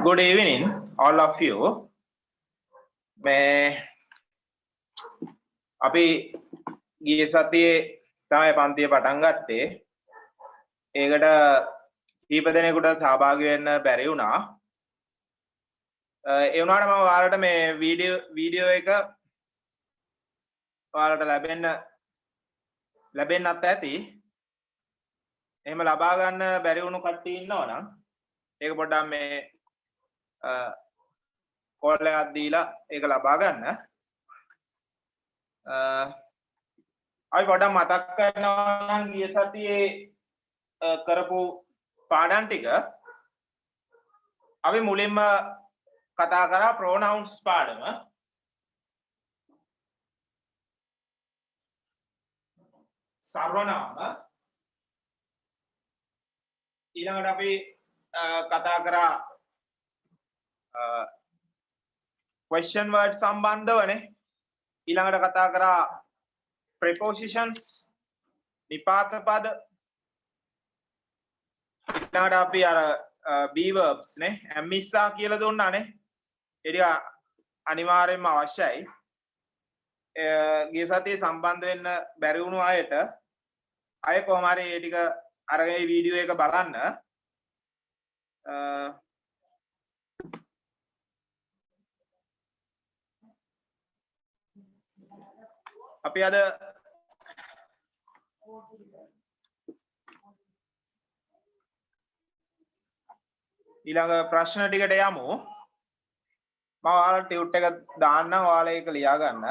Good evening, all of you. මේ අපි ගිය සතියේ තමයි පන්තිය පටන් ගත්තේ. ඒකට කීප දෙනෙකුට සහභාගී වෙන්න බැරි වුණා. ඒ වුණාට මම ඔයාලට මේ වීඩියෝ එක ඔයාලට ලැබෙන්නත් ඇති. එහෙම ලබා ගන්න බැරි වුණු කට්ටිය ඉන්නවනම් ඒක පොඩ්ඩක් මේ කෝල් එකක් දීලා ඒක ලබා ගන්න. අපි පොඩ්ඩක් මතක් කරනවා නම් ගිය සතියේ කරපු පාඩම් ටික අපි මුලින්ම කතා කරා pronouns පාඩම. සර්වනාම ඊළඟට අපි කතා කරා question word සම්බන්ධවනේ. ඊළඟට කතා කරා prepositions නිපාත පද. ඊළඟට අපි අර be verbs නේ ඇම්මිස්සා කියලා දුන්නානේ. ඒ ටික අනිවාර්යයෙන්ම අවශ්‍යයි. ගිය සතියේ සම්බන්ධ වෙන්න බැරි වුණු අයට අය කොහොම හරි මේ ටික අරගෙන වීඩියෝ එක බලන්න. අපි අද ඊළඟ ප්‍රශ්න ටිකට යමු. මම ඔයාලට ටියුට් එක දාන්නම්, ඔයාලා ඒක ලියා ගන්න.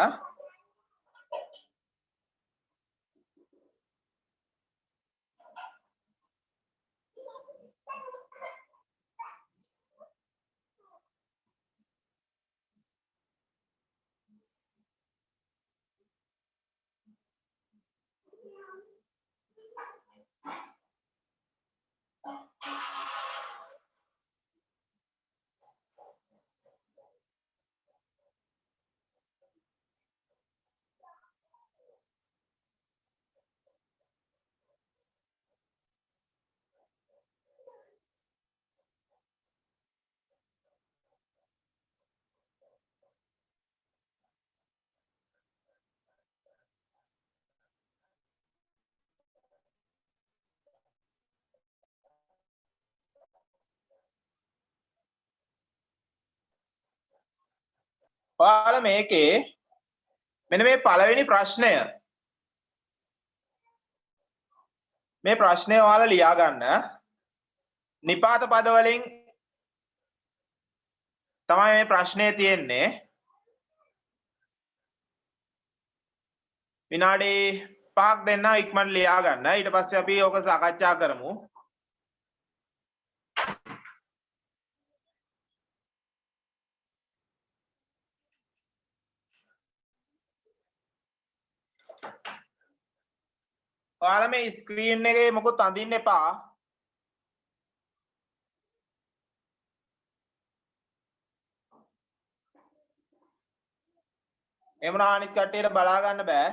ඔයාලා මේකේ මෙන්න මේ පළවෙනි ප්‍රශ්නය මේ ප්‍රශ්නය ඔයාලා ලියා ගන්න. නිපාත පද වලින් තමයි මේ ප්‍රශ්නේ තියෙන්නේ. විනාඩි 5ක් දෙන්න ඉක්මනට ලියා ගන්න. ඊට පස්සේ අපි ඕක සාකච්ඡා කරමු. ඔයාලා මේ ස්ක්‍රීන් එකේ මොකොත් අඳින්න එපා. එහෙම නම් අනිත් කට්ටියට බලා ගන්න බෑ.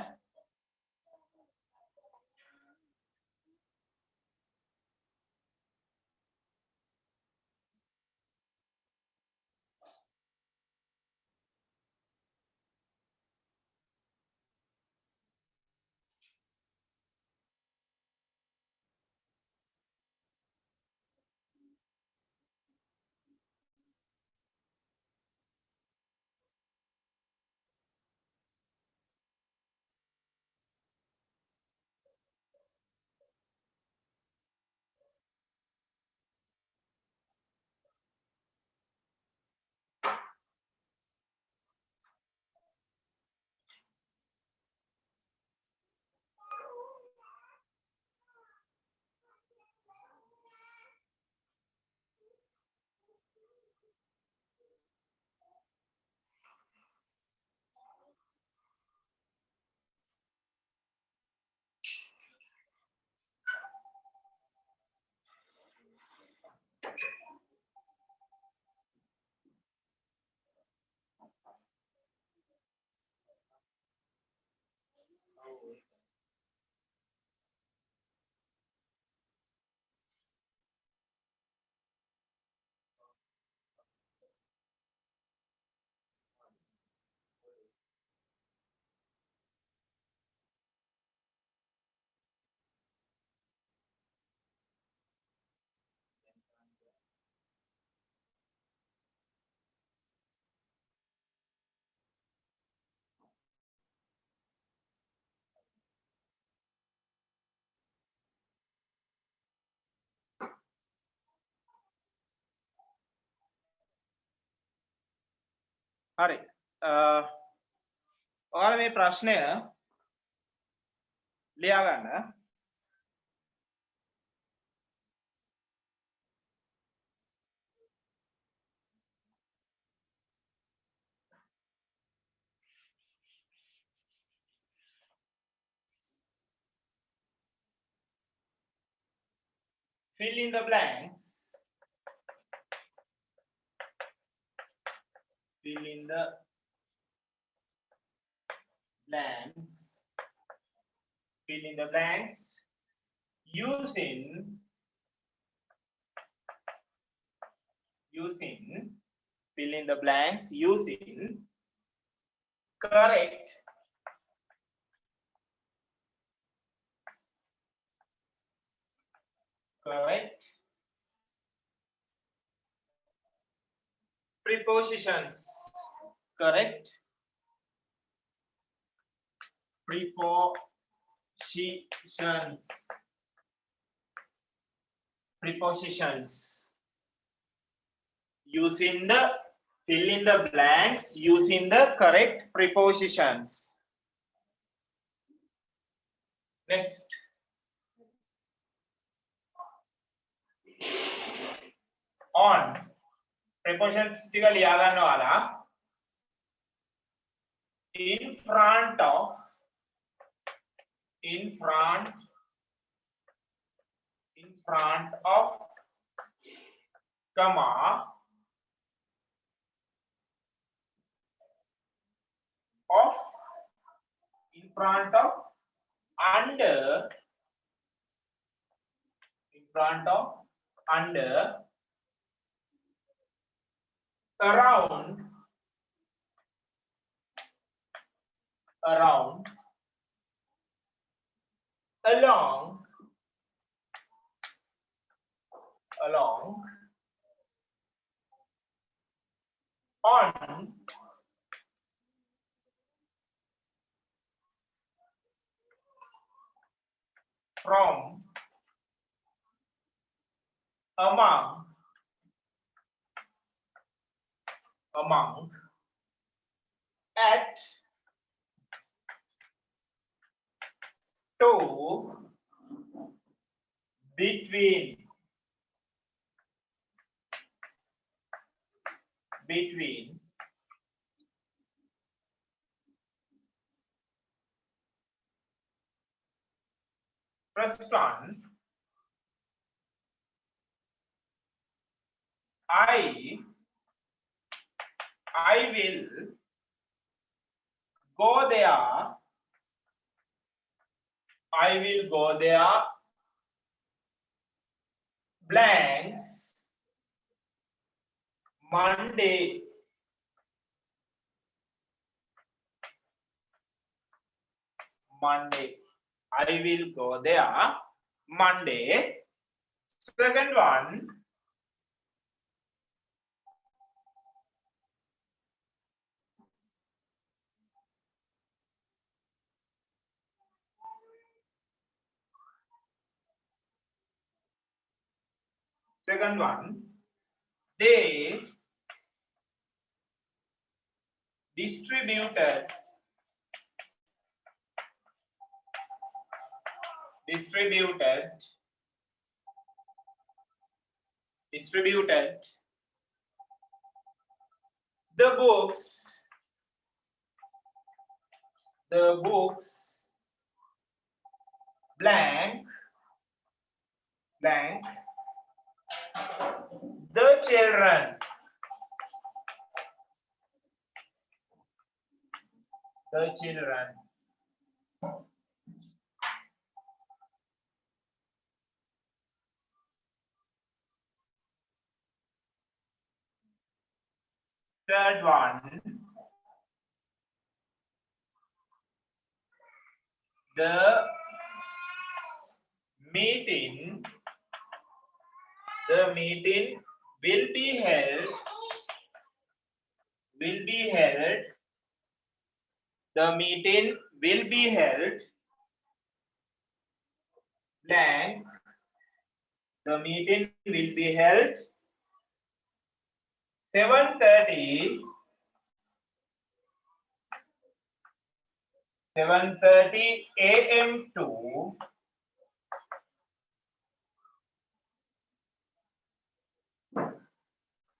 හරි ඔයාලා මේ ප්‍රශ්නය ලියා ගන්න fill in the blanks fill in the blanks fill in the blanks using fill in the blanks using correct prepositions correct prepositions using the fill in the blanks using the correct prepositions next on prepositions ටික ලියා ගන්න ඔයාලා in front of comma of in front of under in front of under around along on from among at to between first one I will go there blanks Monday I will go there Monday second one they distributed the books blank the children third one the meeting will be held the meeting will be held blank the meeting will be held 7:30 7:30 a.m. to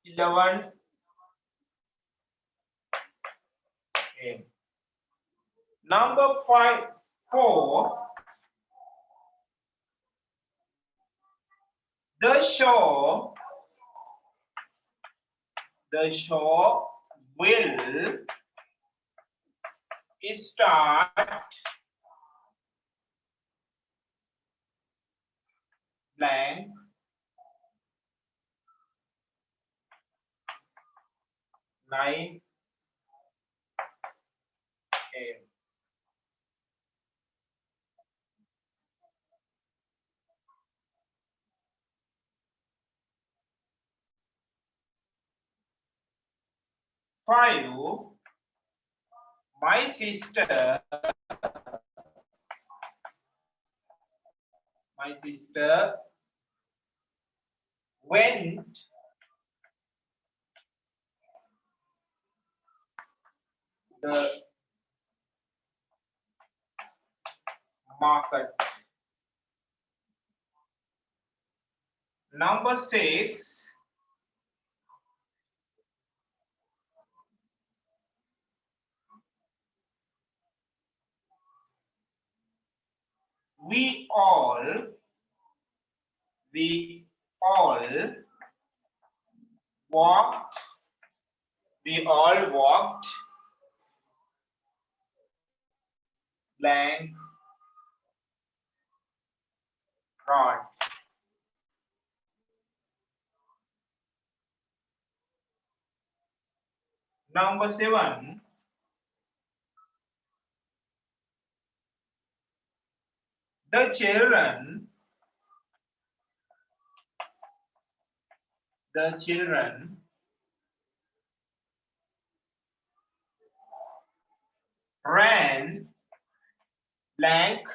11 a.m. Number 4. The show will start blank 9 a.m. Five, my sister went the market. Number 6, we all walked blank road. Number 7, the children ran blank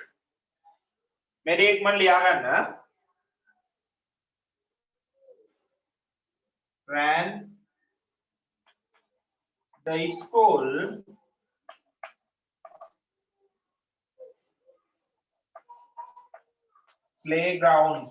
मेरे एक मन लिया करना ran the school playground.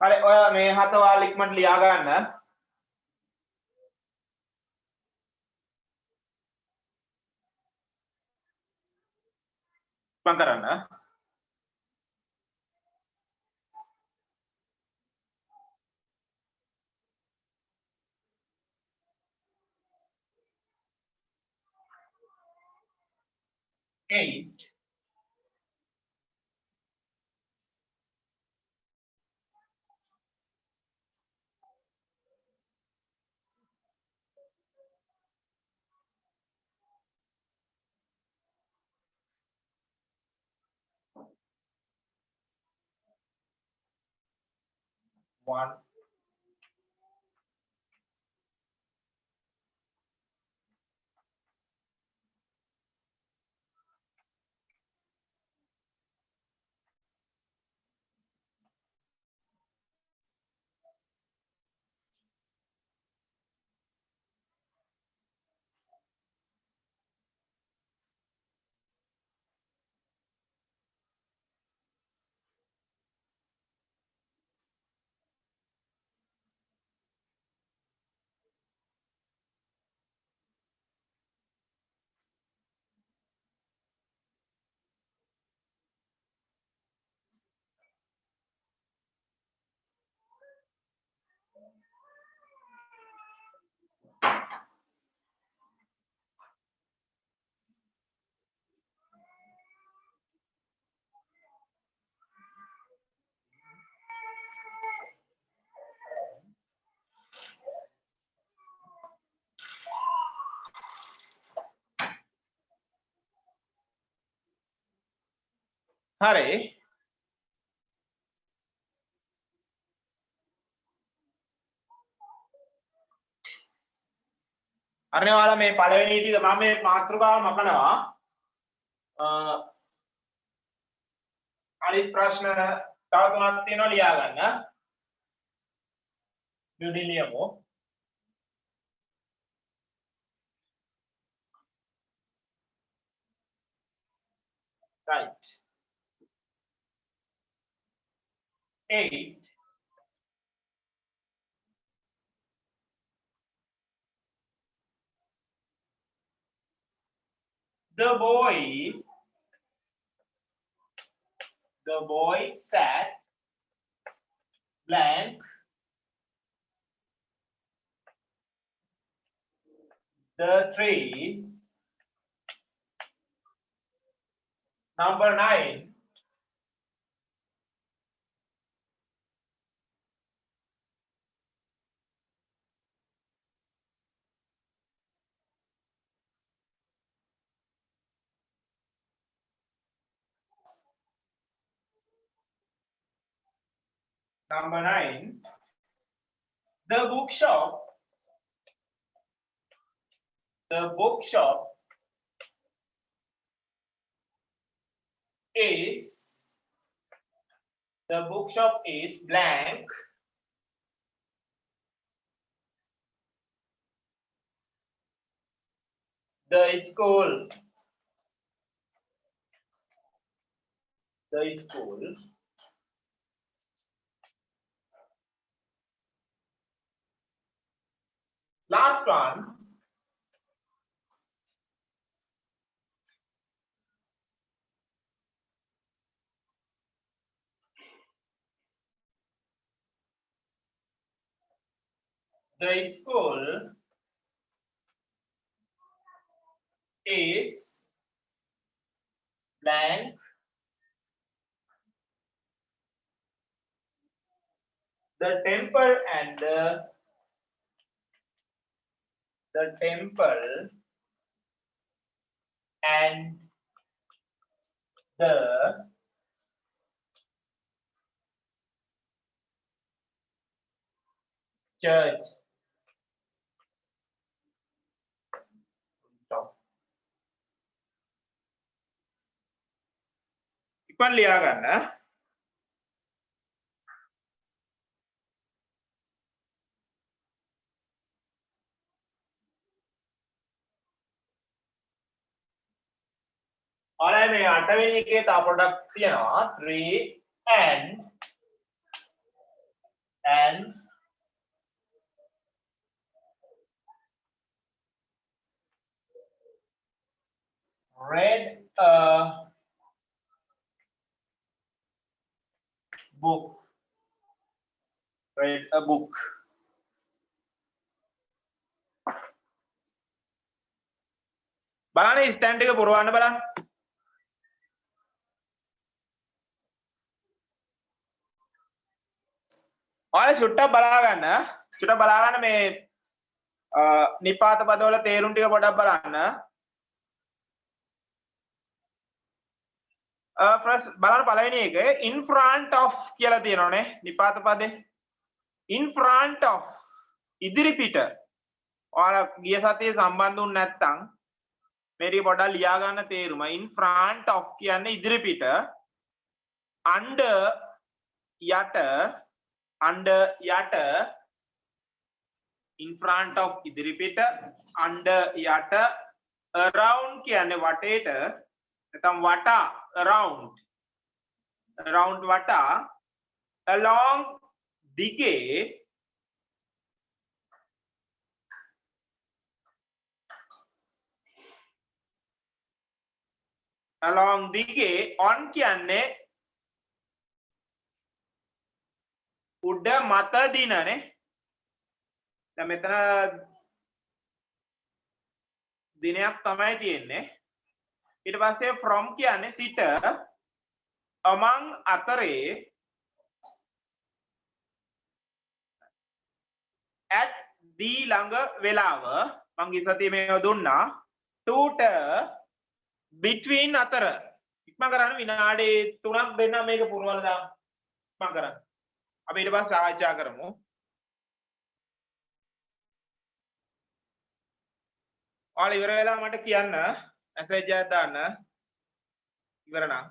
अरे ओया मैं हाथ वाला लिखमट लिया करना पंकरना 8, one, हरे අරනේ ඔයාලා මේ පළවෙනි ටික මම මේ මාතෘකාව මකනවා. අනිත් ප්‍රශ්න තව තුනක් තියෙනවා ලියා ගන්න. යුඩිලියමෝ right 8 the boy sat blank the tree. Number 9 Number 9 the bookshop is blank the school last one the school is blank the temple and the church. Stop. ඉක්මන් ලියා ගන්න. ඔයාලා මේ 8 වෙනි එකේ තව පොඩක් තියෙනවා 3 and read a book බලන්න ස්ටෑන්ඩ් එක පුරවන්න බලන්න. ඔයාලා චුට්ටක් බලා ගන්න මේ නිපාත පදවල තේරුම් ටික පොඩක් බලන්න. first බලන්න පළවෙනි එක in front of කියලා තියෙනවනේ නිපාත පදේ. in front of ඉදිරි පිට. ඔයාලා ගිය සතියේ සම්බන්ධ වුනේ නැත්නම් මේ ටික පොඩ්ඩක් ලියා ගන්න තේරුම. in front of කියන්නේ ඉදිරි පිට. under යට in front of ඉදිරි පිට under යට around කියන්නේ වටේට නැත්නම් වටා around වටා along දිගේ on කියන්නේ උඩ මත දිනනේ. දැන් මෙතන දිනයක් තමයි තියෙන්නේ. ඊට පස්සේ from කියන්නේ සිට among අතරේ at the ළඟ වෙලාව මං ඉස්සතිය මේව දුන්නා to between අතර ඉක්මන් කරන්න විනාඩි 3ක් දෙන්න මේක පුරවලා දාන්න ඉක්මන් කරන්න. අපි ඊට පස්සේ සාකච්ඡා කරමු. ඔයාලා ඉවර වෙලා මට කියන්න මැසේජ් එකක් දාන්න ඉවර නම්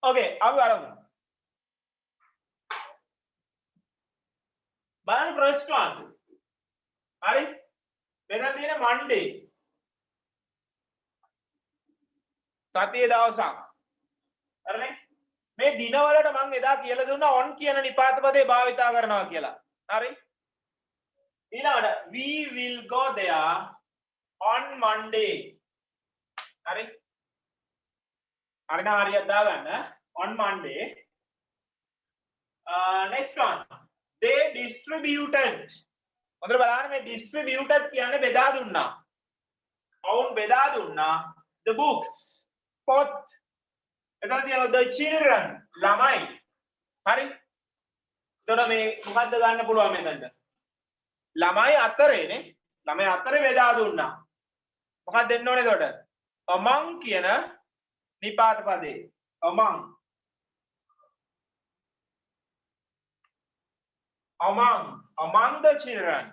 ඕකේ අපි බලමු බලන්න first one හරි මෙතන තියෙන Monday සතියේ දවසක් හරිනේ මේ දිනවලට මම එදා කියලා දුන්නා on කියන නිපාත පදේ භාවිතා කරනවා කියලා හරි ඊළඟට we will go there on Monday හරි හරිනා හරියක් දාගන්න on Monday next one they distributed හොඳට බලන්න මේ distributed කියන්නේ බෙදා දුන්නා ඔවුන් බෙදා දුන්නා the books පොත් එතන තියෙනවා the children ළමයි හරි එතකොට මේ මොකද්ද ගන්න පුළුවන් මෙතනට ළමයි අතරේනේ ළමයි අතරේ බෙදා දුන්නා මොකක්ද දෙන්න ඕනේ එතකොට among කියන නිපාත පදේ among the children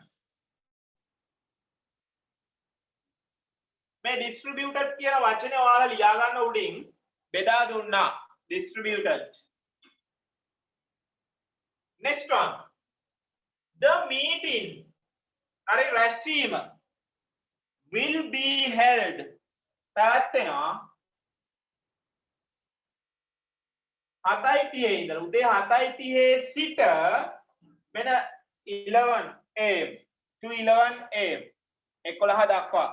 මේ distributed කියන වචනේ ඔයාලා ලියා ගන්න උඩින් බෙදා දුන්නා distributed next one the meeting හරි රැස්වීම will be held පැවැත්වෙනවා 7:30 ඉඳලා උදේ 7:30 සිට මෙන්න 11 am to 11 am 11 දක්වා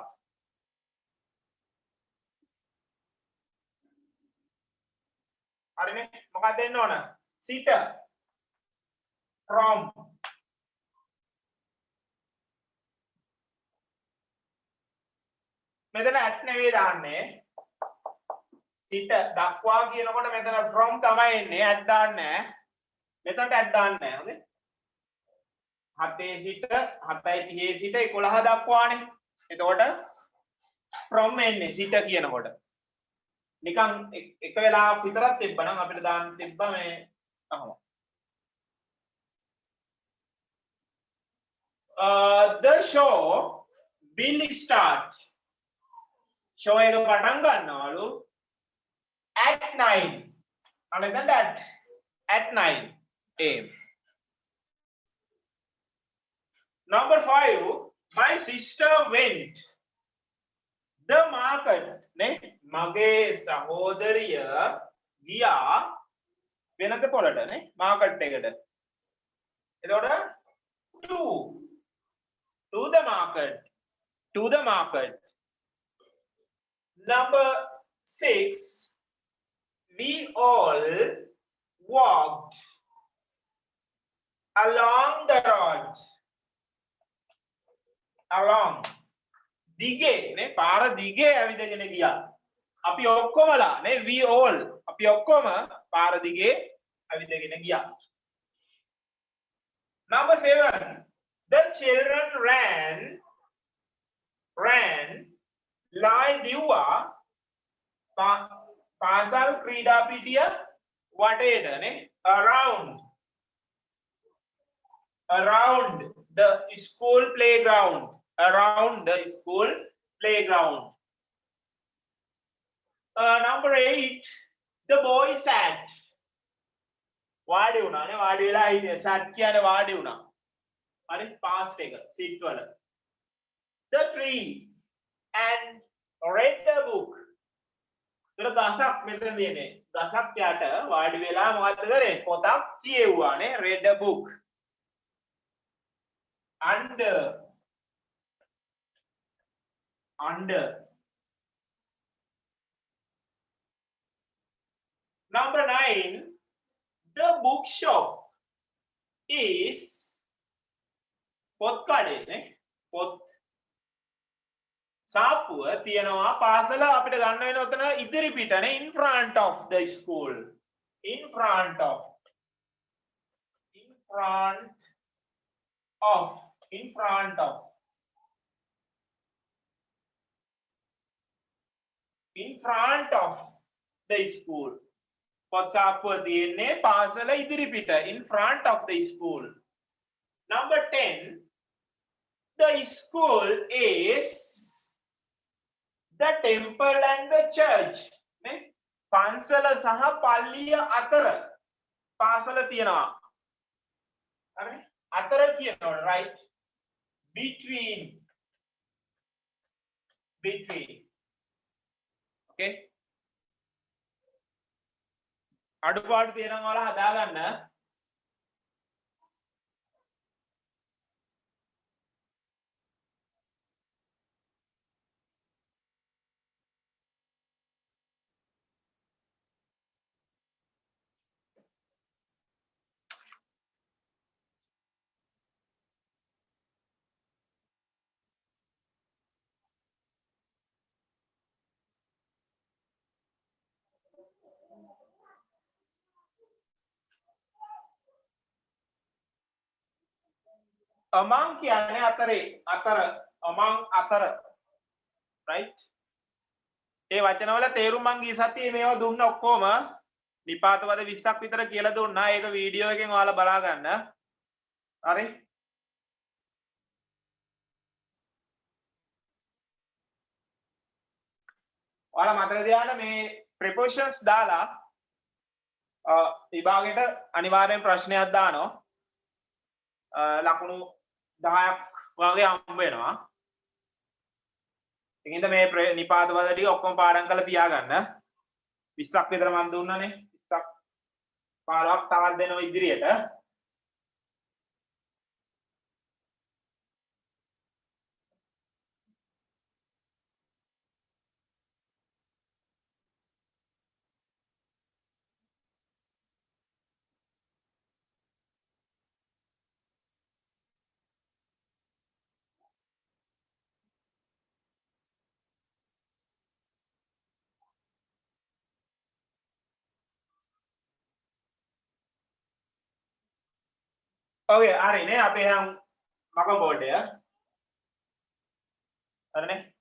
හරිනේ මොකක්ද දෙන්න ඕන සිට from මෙතන at නෙවෙයි දාන්නේ සිට දක්වා කියනකොට මෙතන from තමයි එන්නේ at දාන්නේ මෙතනට at දාන්නේ නැහැ හතේ සිට 7:30 සිට 11 දක්වානේ එතකොට from එන්නේ සිට කියනකොට නිකන් එක වෙලාවක් විතරක් තිබ්බනම් අපිට දාන්න තිබ්බා මේ අහම the show will start show එක පටන් ගන්නවලු at 9 අනේද at 9 am number 5 my sister went the market නේ මගේ සහෝදරිය ගියා වෙනද පොළට නේ මාකට් එකට එතකොට to the market number 6 we all walked along the road along දිගේ නේ පාර දිගේ ඇවිදගෙන ගියා අපි ඔක්කොමලා නේ we all අපි ඔක්කොම පාර දිගේ ඇවිදගෙන ගියා number 7 the children ran lie දිව්වා පාසල් ක්‍රීඩා පිටිය වටේට නේ around the school playground number 8 the boy sat වාඩි වුණා නේ වාඩි වෙලා හිටියා sat කියන්නේ වාඩි වුණා හරි past එක sit වල the tree and read a book ඒක ගසක් මෙතන තියෙන්නේ ගසක් යට වාඩි වෙලා මොකද්ද කරේ පොතක් කියවුවා නේ read a book under. Number 9, the bookshop is පොත් කඩේ නේ පොත් සාප්පුව තියනවා පාසල අපිට ගන්න වෙන උතන ඉදිරි පිටනේ in front of the school in front of the school පොත් සාප්පුව තියෙන්නේ පාසල ඉදිරි පිට in front of the school. Number 10, the school is the temple and the church. නේ පන්සල සහ පල්ලිය අතර පාසල තියෙනවා. හරිනේ? අතර කියනවා right? Between. Okay? අඩුපාඩු තියෙනවා වල හදාගන්න. among කියන්නේ අතරේ අතර among අතර right ඒ වචනවල තේරුම් මං ගිය සතියේ මේවා දුන්න ඔක්කොම නිපාත පද 20ක් විතර කියලා දුන්නා ඒක වීඩියෝ එකෙන් ඔයාලා බලා ගන්න හරි ඔයාලා මතක තියාගන්න මේ prepositions දාලා විභාගයට අනිවාර්යෙන් ප්‍රශ්නයක් දානවා ලකුණු 10ක් වගේ හම්බ වෙනවා. ඒකින්ද මේ නිපාත පද ටික ඔක්කොම පාඩම් කරලා තියාගන්න. 20ක් විතර මම දුන්නානේ. 20ක් 15ක් තවත් දෙනවා ඉදිරියට. Okay, හරිනේ අපි එහෙනම් මක බෝඩ් එක. හරිනේ?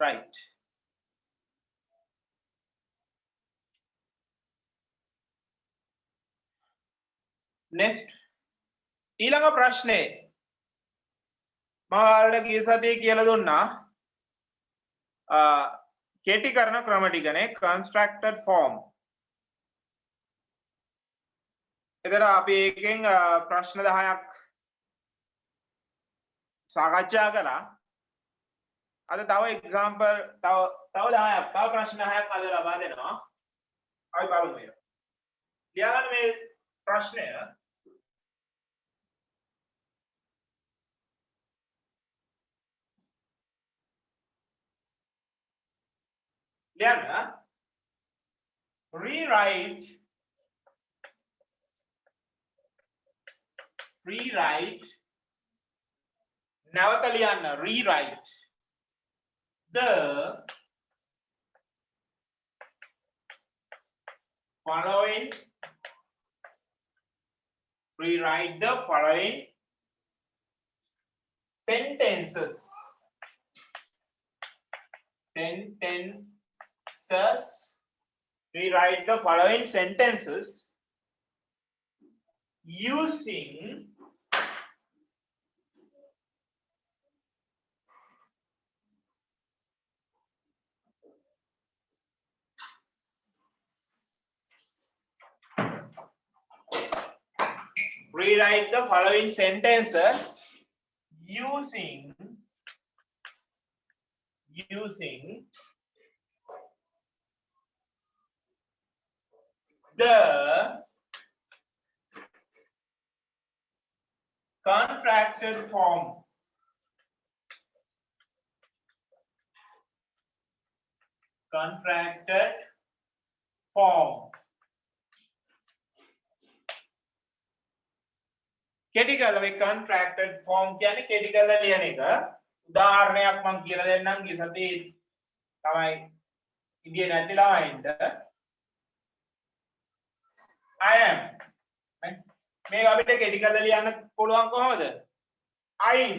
Right. Next. ඊළඟ ප්‍රශ්නේ මම ඔයාලට ගිය සතියේ කියලා දුන්නා කෙටි කරන ක්‍රම ටිකනේ constructed form. එතන අපි එකෙන් ප්‍රශ්න 10ක් සාකච්ඡා කළා. අද තව example තව 10ක් තව ප්‍රශ්න 10ක් අද ලබා දෙනවා. අපි බලමු මේක. ලියන්න මේ ප්‍රශ්නය ලියන්න rewrite නැවත ලියන්න rewrite the following sentences rewrite the following sentences using rewrite the following sentences using the contracted form. Contracted form. කෙටි කරලා මේ contracted form කියන්නේ කෙටි කරලා ලියන එක. උදාහරණයක් මම කියලා දෙන්නම් ගිසති තමයි ඉදියේ නැති ළමයින්ට I am මේක අපිට කෙටි කරලා ලියන්න පුළුවන් කොහොමද? I'm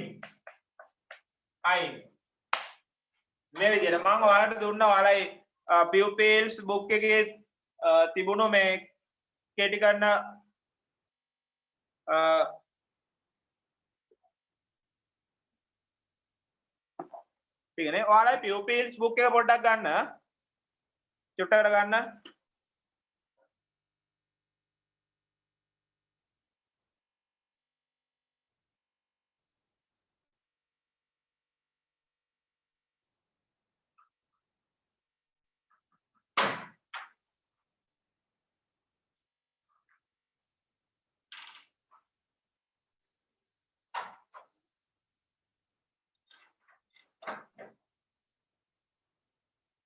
මේ විදිහට මම ඔයාලට දුන්නා ඔයාලයි pupils book එකේ තිබුණු මේ කෙටි කරන ठीक है pupils book එක පොඩ්ඩක් ගන්න චුට්ටකට ගන්න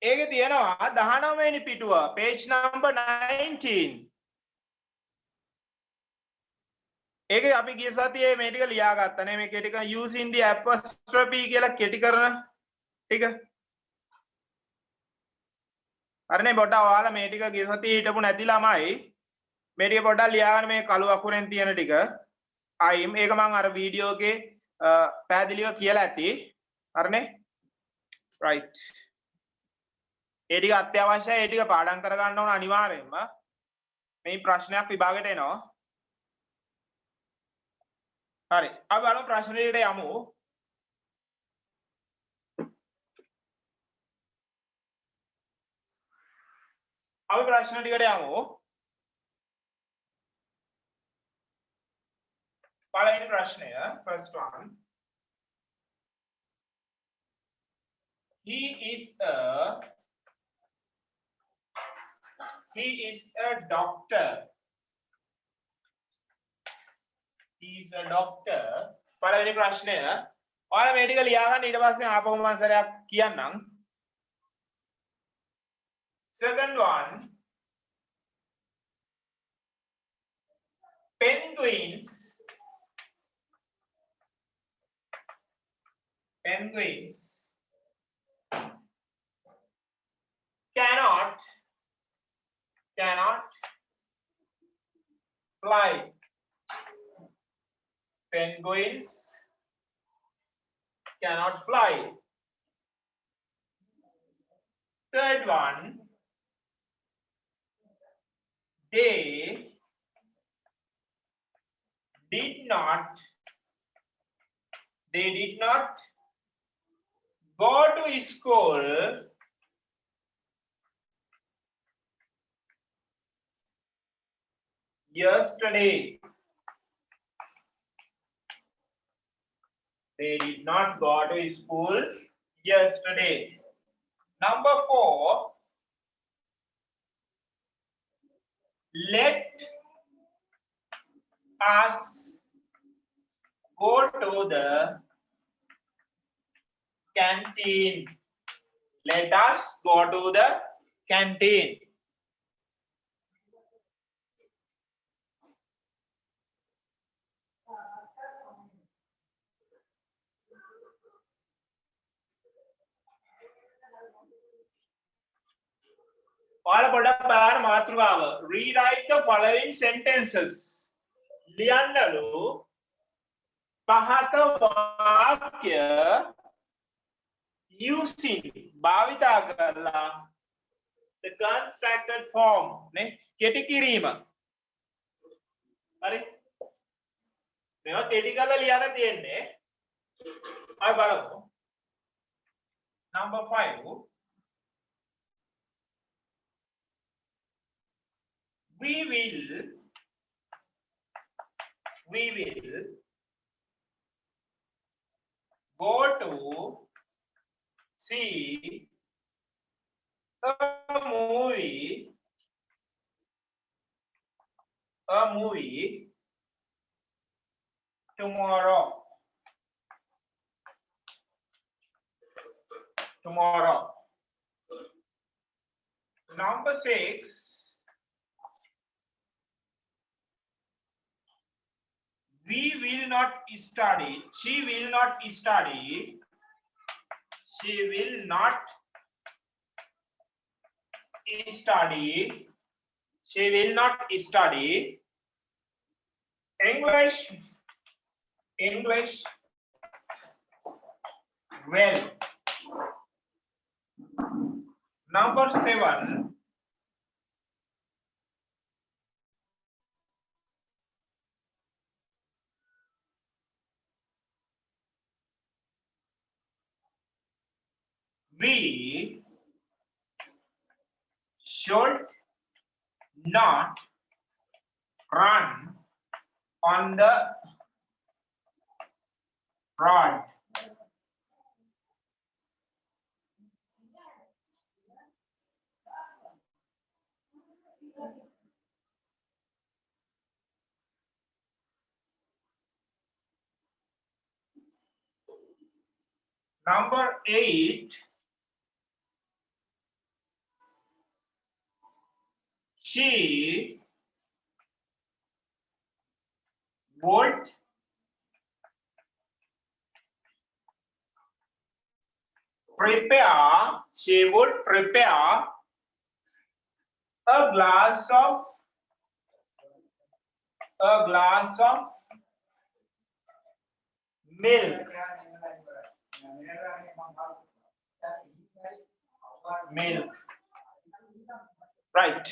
ඒකේ තියෙනවා 19 වෙනි පිටුව page number 19 ඒකේ අපි ගිය සතියේ මේ ටික ලියාගත්තා නේ මේ කෙටි කරන using the apostrophe කියලා කෙටි කරන ටික හරිනේ පොඩ්ඩක් ඔයාලා මේ ටික ගිය සතියේ හිටපු නැති ළමයි මේ ටික පොඩ්ඩක් ලියාගන්න මේ කළු අකුරෙන් තියෙන ටික I'm ඒක මම අර වීඩියෝ එකේ පැහැදිලිව කියලා ඇති හරිනේ right ඒ ටික අත්‍යවශ්‍යයි ඒ ටික පාඩම් කරගන්න ඕන අනිවාර්යයෙන්ම මේ ප්‍රශ්නයක් විභාගෙට එනවා හරි අපි බලමු ප්‍රශ්න වලට යමු අපි ප්‍රශ්න ටිකට යමු පළවෙනි ප්‍රශ්නය first one he is a doctor. He is a doctor. පළවෙනි ප්‍රශ්නය. ඔයාලා මේ ටික ලියා ගන්න ඊට පස්සේ ආපහු මම සරයක් කියන්නම්. Second one. Penguins cannot fly. Penguins cannot fly. Third one, they did not go to school yesterday. They did not go to school yesterday. Number 4. Let us go to the canteen. Let us go to the canteen. ඔයාලා පොඩ්ඩක් බලන්න මාතෘකාව rewrite the following sentences ලියන්නලු පහත වාක්‍ය using භාවිතා කරලා the constructed form නේ කෙටි කිරීම හරි මේවා කෙටි කරලා ලියන්න තියෙන්නේ අපි බලමු number 5 we will we will go to see a movie tomorrow. Number 6, we will not study. She will not study. She will not study. She will not study English well. Number 7, we should not run on the road. Number 8, she would prepare a glass of milk. Right.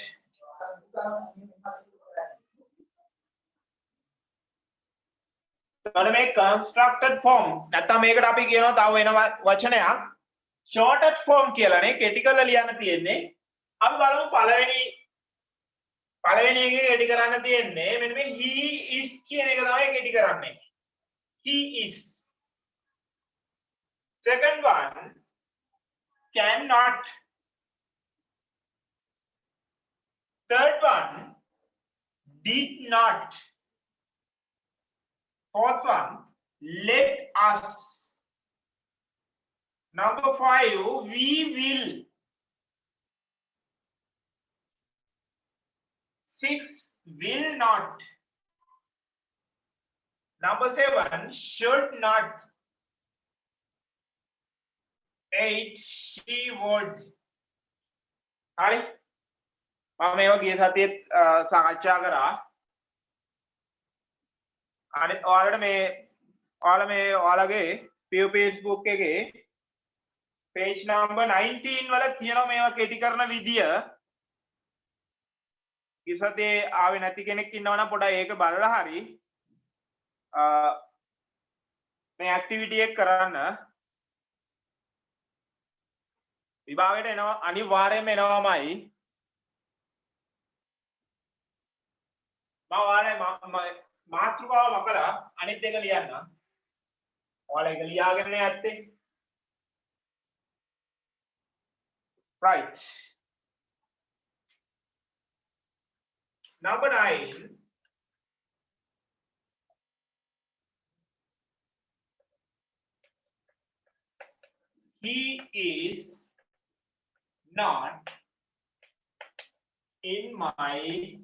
So මේ constructed form නැත්නම් මේකට අපි කියනවා තව වෙන වචනයක් shorted form කියලානේ කෙටි කරලා ලියන්න තියෙන්නේ. අපි බලමු පළවෙනි එකේ කෙටි කරන්න තියෙන්නේ මෙන්න මේ he is කියන එක තමයි කෙටි කරන්නේ. He is. Second one, cannot. Third one, did not. Fourth one, let us. Number 5, we will. 6, will not. Number 7, should not. 8, she would. හරි මම මේවා ගිය සතියේත් සාකච්ඡා කරා. අනිත් ඔයාලගේ Facebook එකේ page number 19 වල තියෙනවා මේවා කෙටි කරන විදිය. ඉසතේ ආවේ නැති කෙනෙක් ඉන්නවනම් පොඩ්ඩක් ඒක බලලා හරි මේ ඇක්ටිවිටි එක කරන්න. විභාගයට එනවා අනිවාර්යයෙන්ම එනවාමයි. මම මාතෘකාව මකලා අනිත් එක ලියන්න. ඔයාලා ඒක ලියාගෙන යත්තේ. Right. Number 9. He is not in my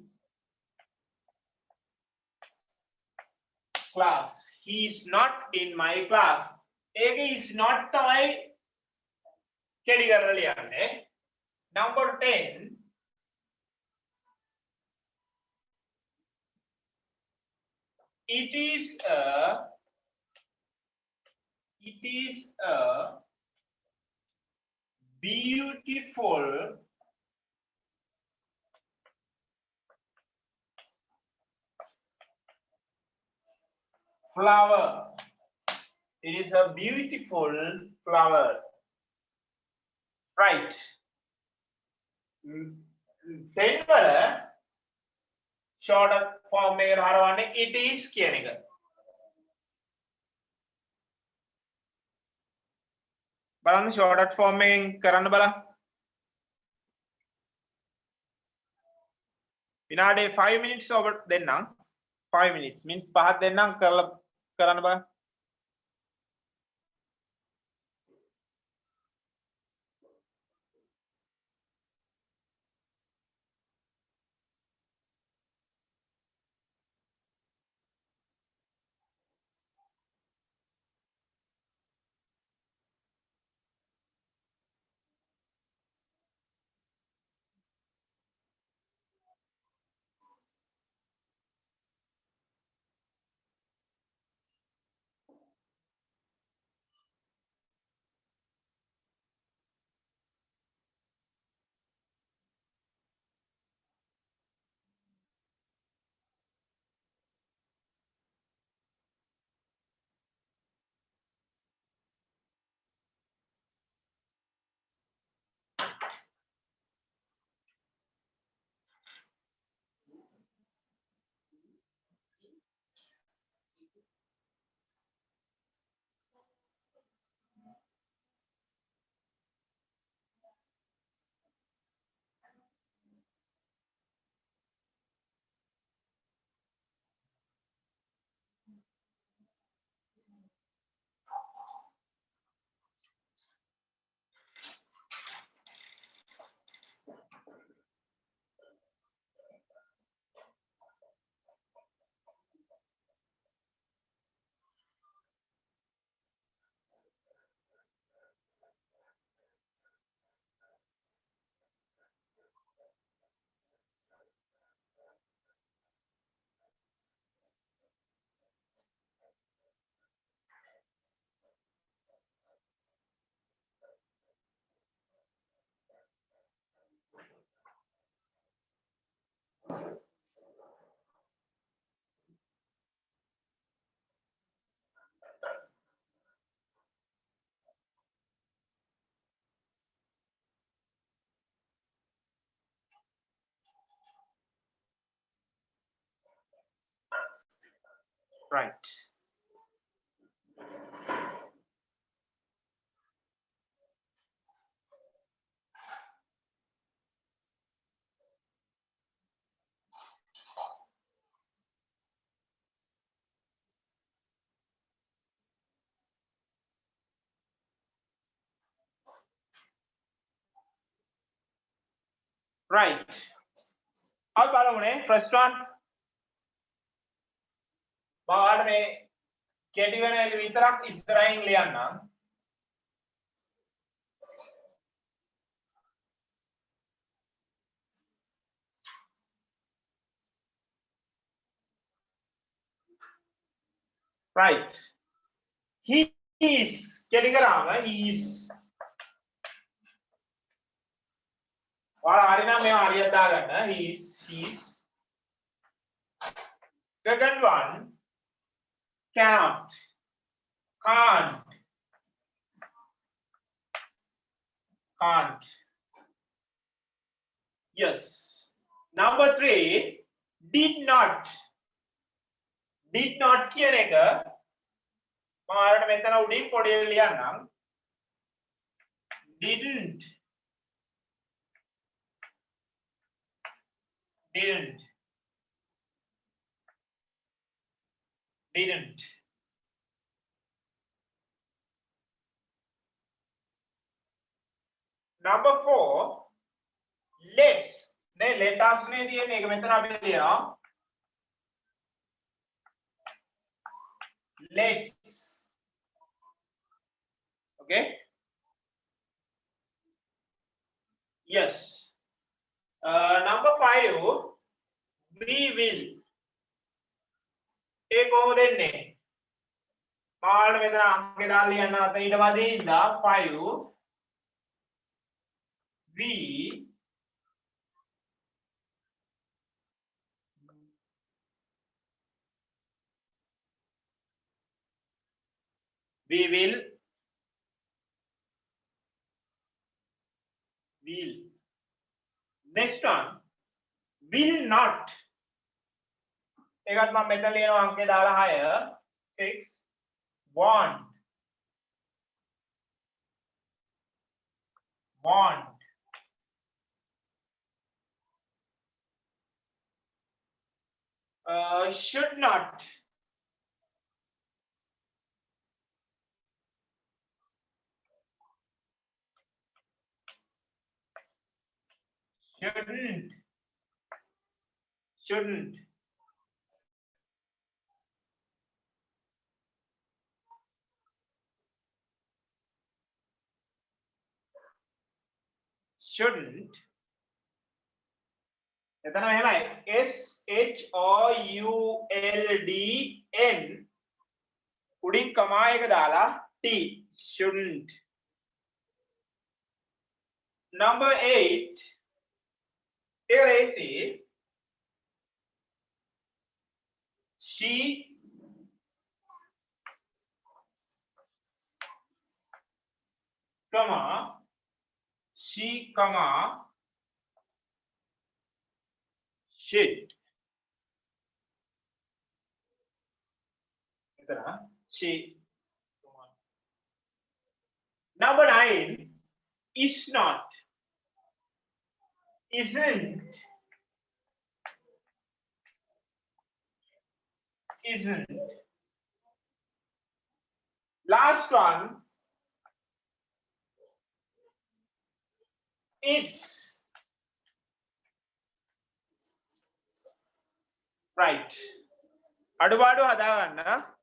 class. He is not in my class. Ek is not තමයි කෙටි කරලා ලියන්නේ. Number 10. It is a beautiful flower. It is a beautiful flower. Right. 10 වල shorter form එකට හරවන්නේ it is කියන එක. බලන්න shorter form එකෙන් කරන්න බලන්න. විනාඩි 5 minutes over දෙන්නම්. 5 minutes means 5ක් දෙන්නම් කරලා කරන්න බලන්න. Right. Right. अब බලමුනේ first one. මම මේ කෙටි වෙන එක විතරක් ඉස්සරහින් ලියන්නම්. Right. He is කෙටි කරාම he is. ඔයාලා හරිනම් මේවා හරියට දාගන්න. He is, he is. Second one, cannot, can't, can't. Yes. Number 3, did not. Did not කියන එක මම ආරට මෙතන උඩින් පොඩි ලියන්නම්. Didn't. Didn't. Didn't. Number 4, let's. නේ let us නේ තියෙන්නේ ඒක මෙතන අපි ලියනවා. Let's. Okay. Yes. Number 5, we will. ඒ කොහොමද එන්නේ? මාළට මෙතන අංක දාලා ලියන්න අත ඊට පස්සේ ඉඳලා 5 we will next one will not ඒකත් මම මෙතන ලියනවා අංකය දාලා 6 6 want should not shouldn't එතන මෙහෙමයි SHOULD N උඩින් කමා එක දාලා T shouldn't. Number 8 here is she comma should she. Number 9 is not isn't last one it's right. අඩුපාඩු හදා ගන්න.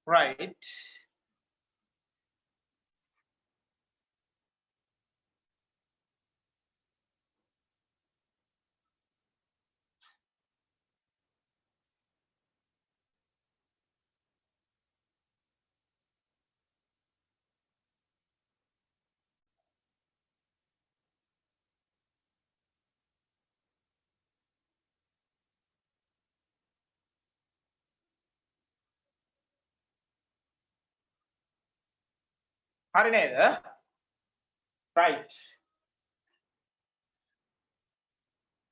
Right. හරි නේද? right.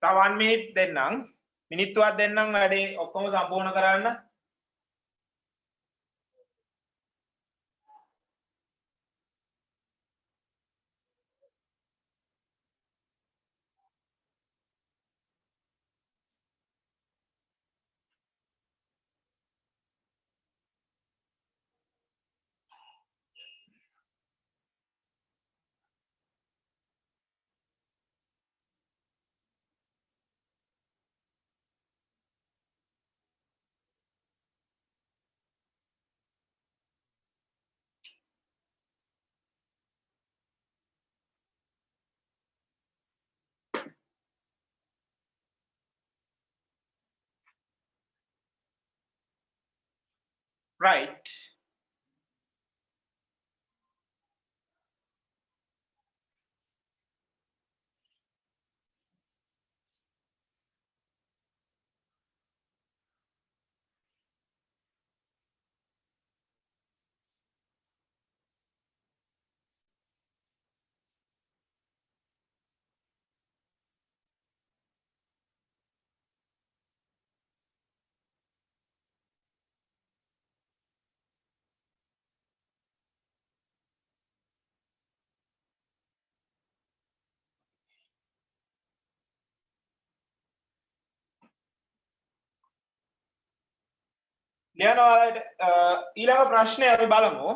තව 1 minute දෙන්නම්. මිනිත්තුවක් දෙන්නම් වැඩේ ඔක්කොම සම්පූර්ණ කරන්න. right. ලියන ඔයාලට ඊළඟ ප්‍රශ්නය අපි බලමු.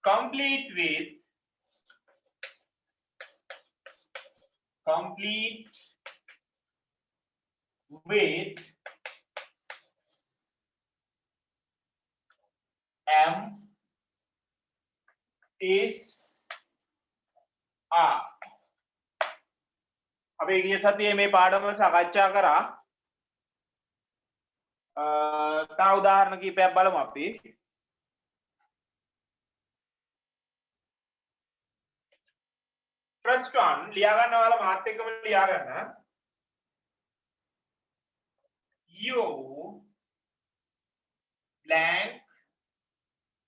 complete with am is are අපි ගිය සතියේ මේ පාඩම සාකච්ඡා කරා. තව උදාහරණ කිහිපයක් බලමු අපි. first one ලියා ගන්න ඔයාලා මාත් එක්කම ලියා ගන්න. you blank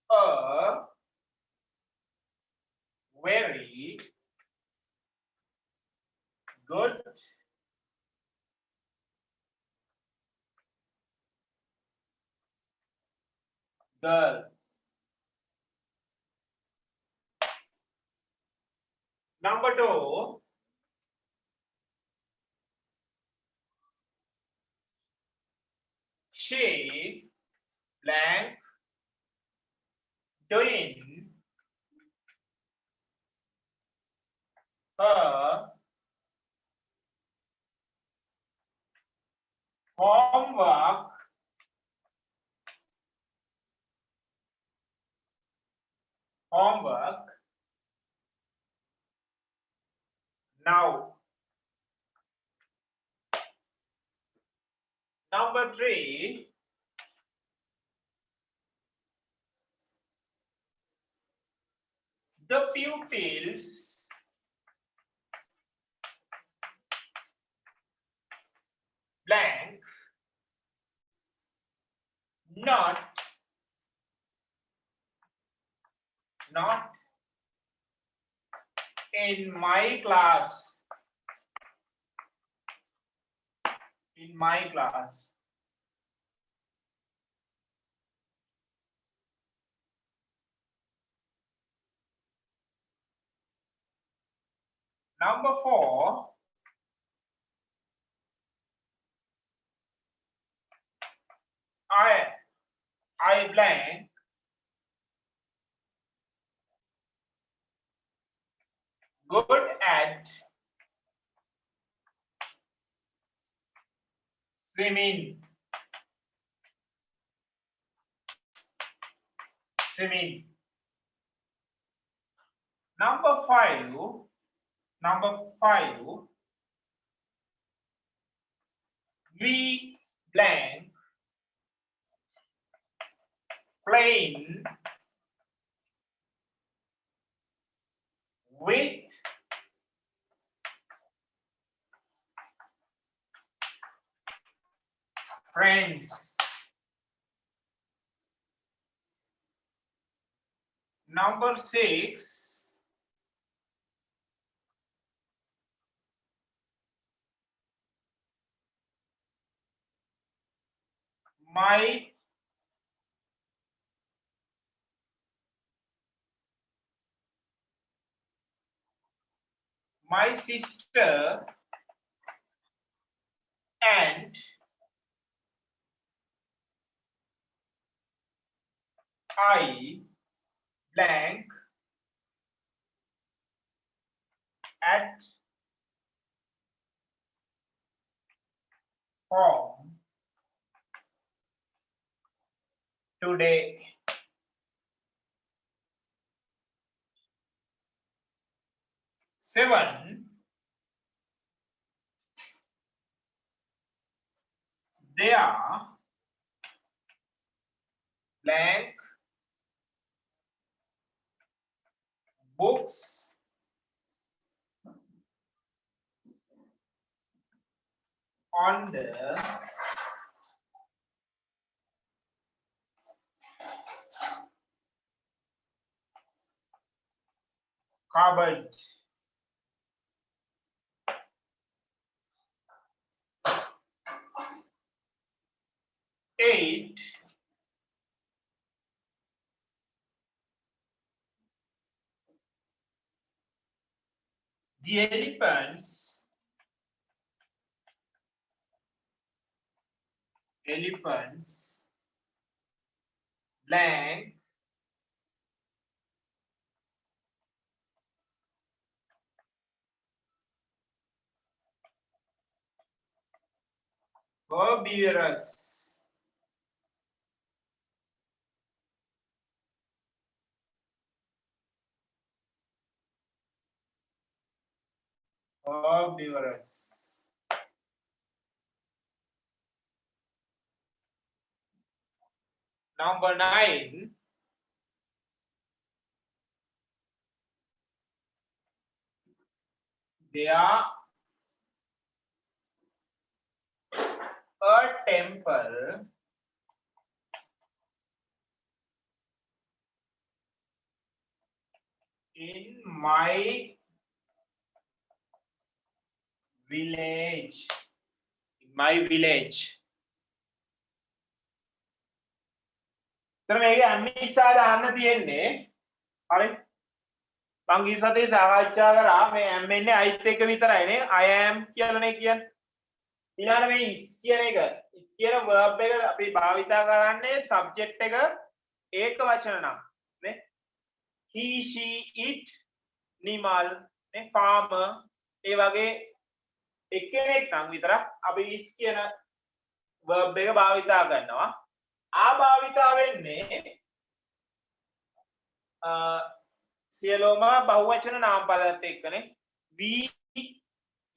a very good girl. Number 2, she blank doing her homework now. Number 3, the pupils blank not in my class. Number 4, I blank good at swimming. Number 5, we blank playing with friends. Number 6, my sister and I blank at home today. Seven, they are blank books on the cupboard. 8, The elephants blank herbivorous. Herbivorous. Number 9. They are a temple in my village. In my village. तर මේක අම්මිසා දාන්න තියෙන්නේ. හරි. මං ගිය සතියේ සාකච්ඡා කරා මේ am එන්නේ අයිත් එක විතරයිනේ. I am කියලානේ කියන්නේ. ඊළඟ මේ is කියන එක is කියන verb එක අපි භාවිතා කරන්නේ subject එක ඒක වචන නම් නේ. He she it නිමල් නේ farmer ඒ වගේ එක්කෙනෙක් නම් විතරක් අපි is කියන verb එක භාවිතා කරනවා. ආභාවිතා වෙන්නේ සියලුම බහුවචන නාමපදත් එක්කනේ. we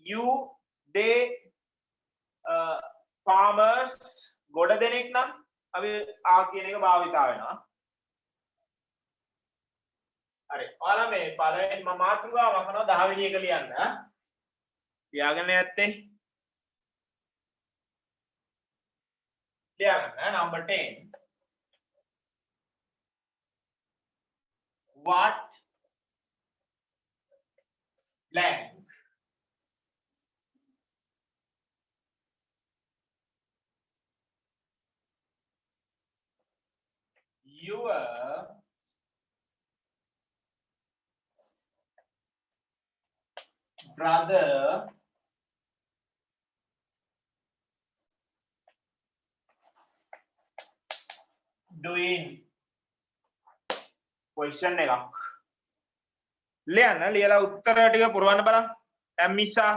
you they farmers ගොඩ දෙනෙක් නම් අපි ආ කියන එක භාවිතා වෙනවා. හරි. ඔයාලා මේ පළවෙනි මම මාතෘකාව කරනවා 10 වෙනි එක ලියන්න. ලියාගෙන නැත්තේ number 10. What blank your brother doing question එකක් ලියන්න ලියලා උත්තර ටික පුරවන්න බලන්න ඇම්මිසා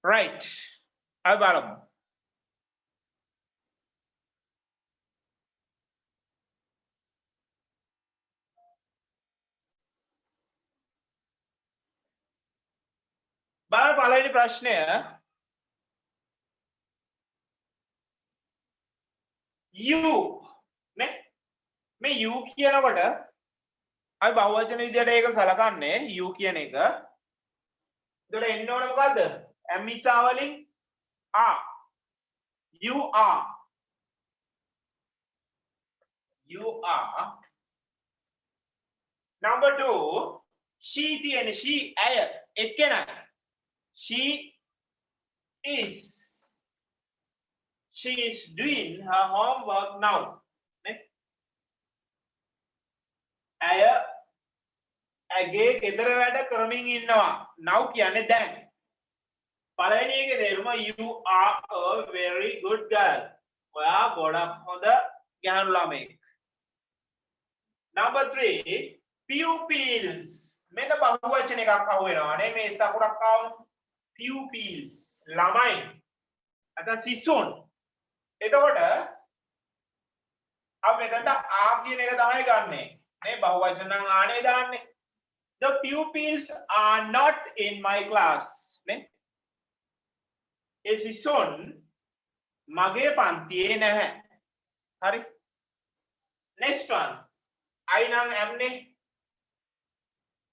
right අපි බලමු බලන්න පළවෙනි ප්‍රශ්නය you නේ මේ you කියනකොට අපි බහුවචන විදියට ඒක සලකන්නේ you කියන එක. එතකොට එන්න ඕන මොකද්ද? ඇම්මිසා වලින් you are number 2 she තියෙන she ඇය එක්කෙනයි she is doing her homework now නේ ඇය ඇගේ ගෙදර වැඩ කරමින් ඉන්නවා now කියන්නේ දැන් පළවෙනි එකේ තේරුම you are a very good girl ඔයා ගොඩක් හොඳ ගැහණු ළමෙක් number 3 pupils මෙන්න බහුවචන එකක් අහු වෙනවා නේ මේ සකුරක් ආවම pupils ළමයි නැත්නම් සිසුන් එතකොට අපි මෙතනට ආ කියන එක තමයි ගන්නෙ නේ බහුවචන නම් ආනේ දාන්නේ the pupils are not in my class නේ ඒ සිසුන් මගේ පන්තියේ නැහැ හරි next one I නම් am නේ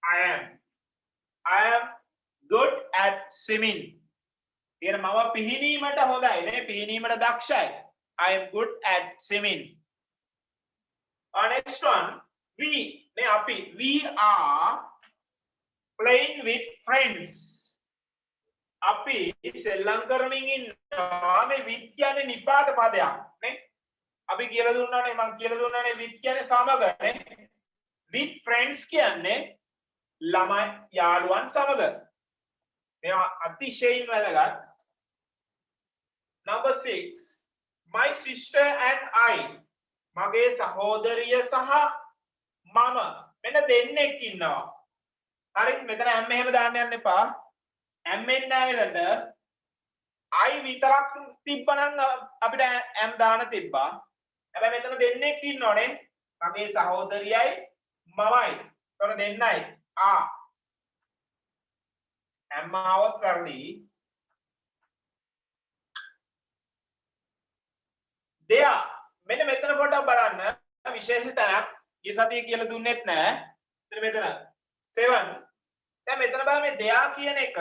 I am good at swimming කියන මම පිහිනීමට හොඳයි නේ පිහිනීමට දක්ෂයි I am good at swimming next one we නේ අපි we are playing with friends අපි සෙල්ලම් කරමින් ඉන්නවා මේ with කියන්නේ නිපාත පදයක් නේ අපි කියලා දුන්නානේ මම කියලා දුන්නානේ with කියන්නේ සමග නේ with friends කියන්නේ ළමයි යාළුවන් සමග මේවා අතිශයින් වැදගත් number 6 my sister and I මගේ සහෝදරිය සහ මම මෙන්න දෙන්නෙක් ඉන්නවා හරි මෙතන m එහෙම දාන්න යන්න එපා m එන්නේ නැහැ මෙතනට I විතරක් තිබ්බනම් අපිට m දාන්න තිබ්බා හැබැයි මෙතන දෙන්නෙක් ඉන්නෝනේ මගේ සහෝදරියයි මමයි තොර දෙන්නයි m આવොත් කරණි දෙයා මෙන්න මෙතන පොඩ්ඩක් බලන්න විශේෂ තැනක් ඊසතිය කියලා දුන්නෙත් නෑ මෙතන 7 දැන් මෙතන බලන්න මේ දෙයා කියන එක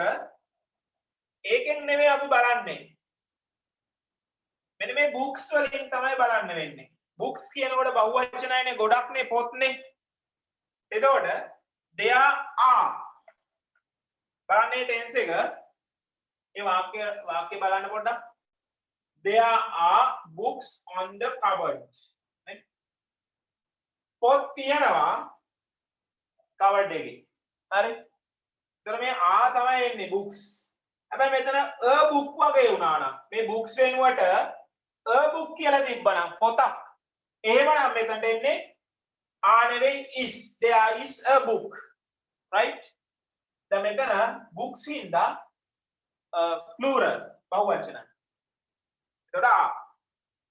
ඒකෙන් නෙවෙයි අපි බලන්නේ මෙන්න මේ books වලින් තමයි බලන්න වෙන්නේ books කියනකොට බහුවචනයිනේ ගොඩක්නේ පොත්නේ එතකොට there are බලන්නේ tense එක ඒ වාක්‍ය බලන්න පොඩ්ඩක් there are books on the cupboard නේ පොත් තියනවා cupboard එකේ හරි එතන මේ තමයි එන්නේ books හැබැයි මෙතන a book වගේ වුණා නම් මේ books වෙනුවට a book කියලා තිබ්බනම් පොතක් එහෙමනම් මෙතනට එන්නේ නෙවෙයි is there is a book right දැන් මෙතන books හින්දා plural බහුවචන එතකොට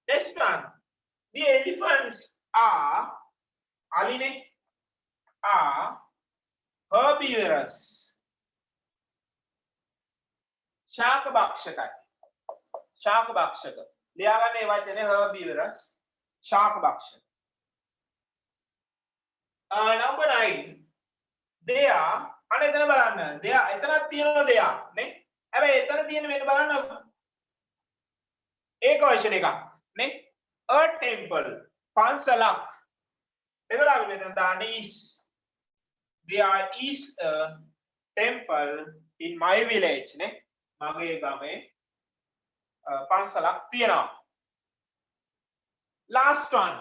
next one the elephants are අලිනේ are herbivorous ශාක භක්ෂකයි ශාක භක්ෂක ලියාගන්න ඒ වචනේ herbivorous ශාක භක්ෂක number 9 they are අනේ එතන බලන්න they are එතනක් තියෙනවා they are නේ හැබැයි එතන තියෙන මෙන්න බලන්න ඒක වචන එකක් නේ a temple පන්සලක් එතන අපි මෙතන දාන්නේ is there is a temple in my village නේ මගේ ගමේ පන්සලක් තියෙනවා last one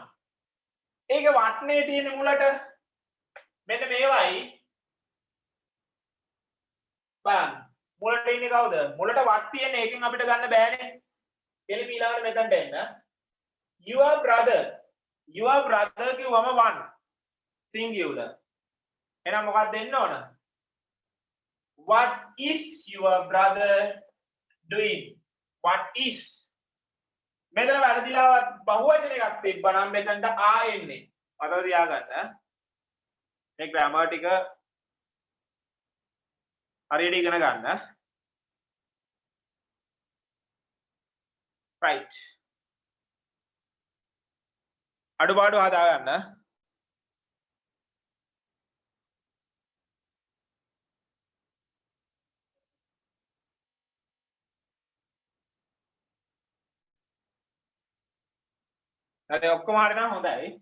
ඒක වටනේ තියෙන මුලට මෙන්න මේවයි බලන්න මුලට ඉන්නේ කවුද මුලට වට තියෙන එකෙන් අපිට ගන්න බෑනේ එළි ඊළඟට මෙතනට එන්න your brother කිව්වම one singular එහෙනම් මොකක්ද දෙන්න ඕන what is your brother doing what is මෙතන වැරදිලාවත් බහුවචන එකක් තිබ්බනම් මෙතනට එන්නේ මතක තියාගන්න මේ grammar ටික හරියට ඉගෙන ගන්න right අඩුපාඩු හදා ගන්න හරි ඔක්කොම හරි නම් හොඳයි.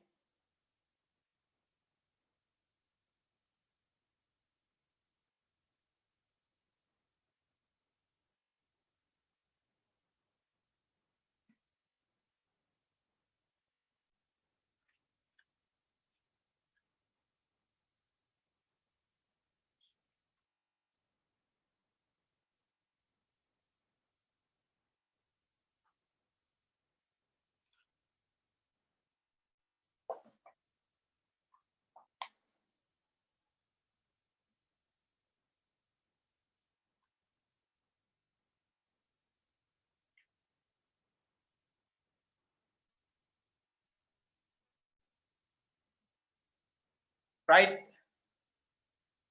right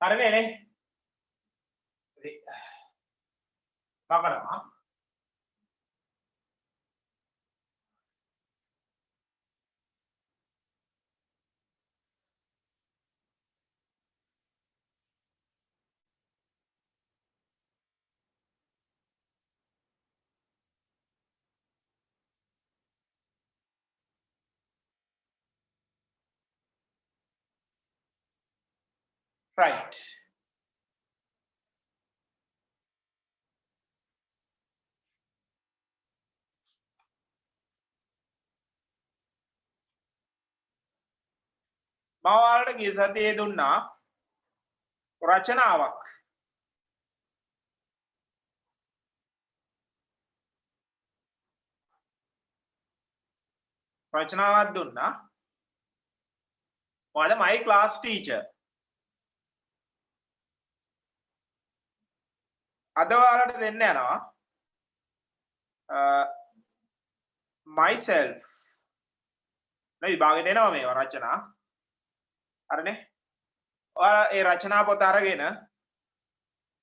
හරිනේ නේ මකරනවා right මම ඔයාලට ගිය සතියේ දුන්නා රචනාවක් රචනාවක් දුන්නා ඔයාලා my class teacher අද ඔයාලට දෙන්න යනවා myself නේ විභාගෙට එනවා මේවා රචනා හරිනේ ඔයාලා ඒ රචනා පොත අරගෙන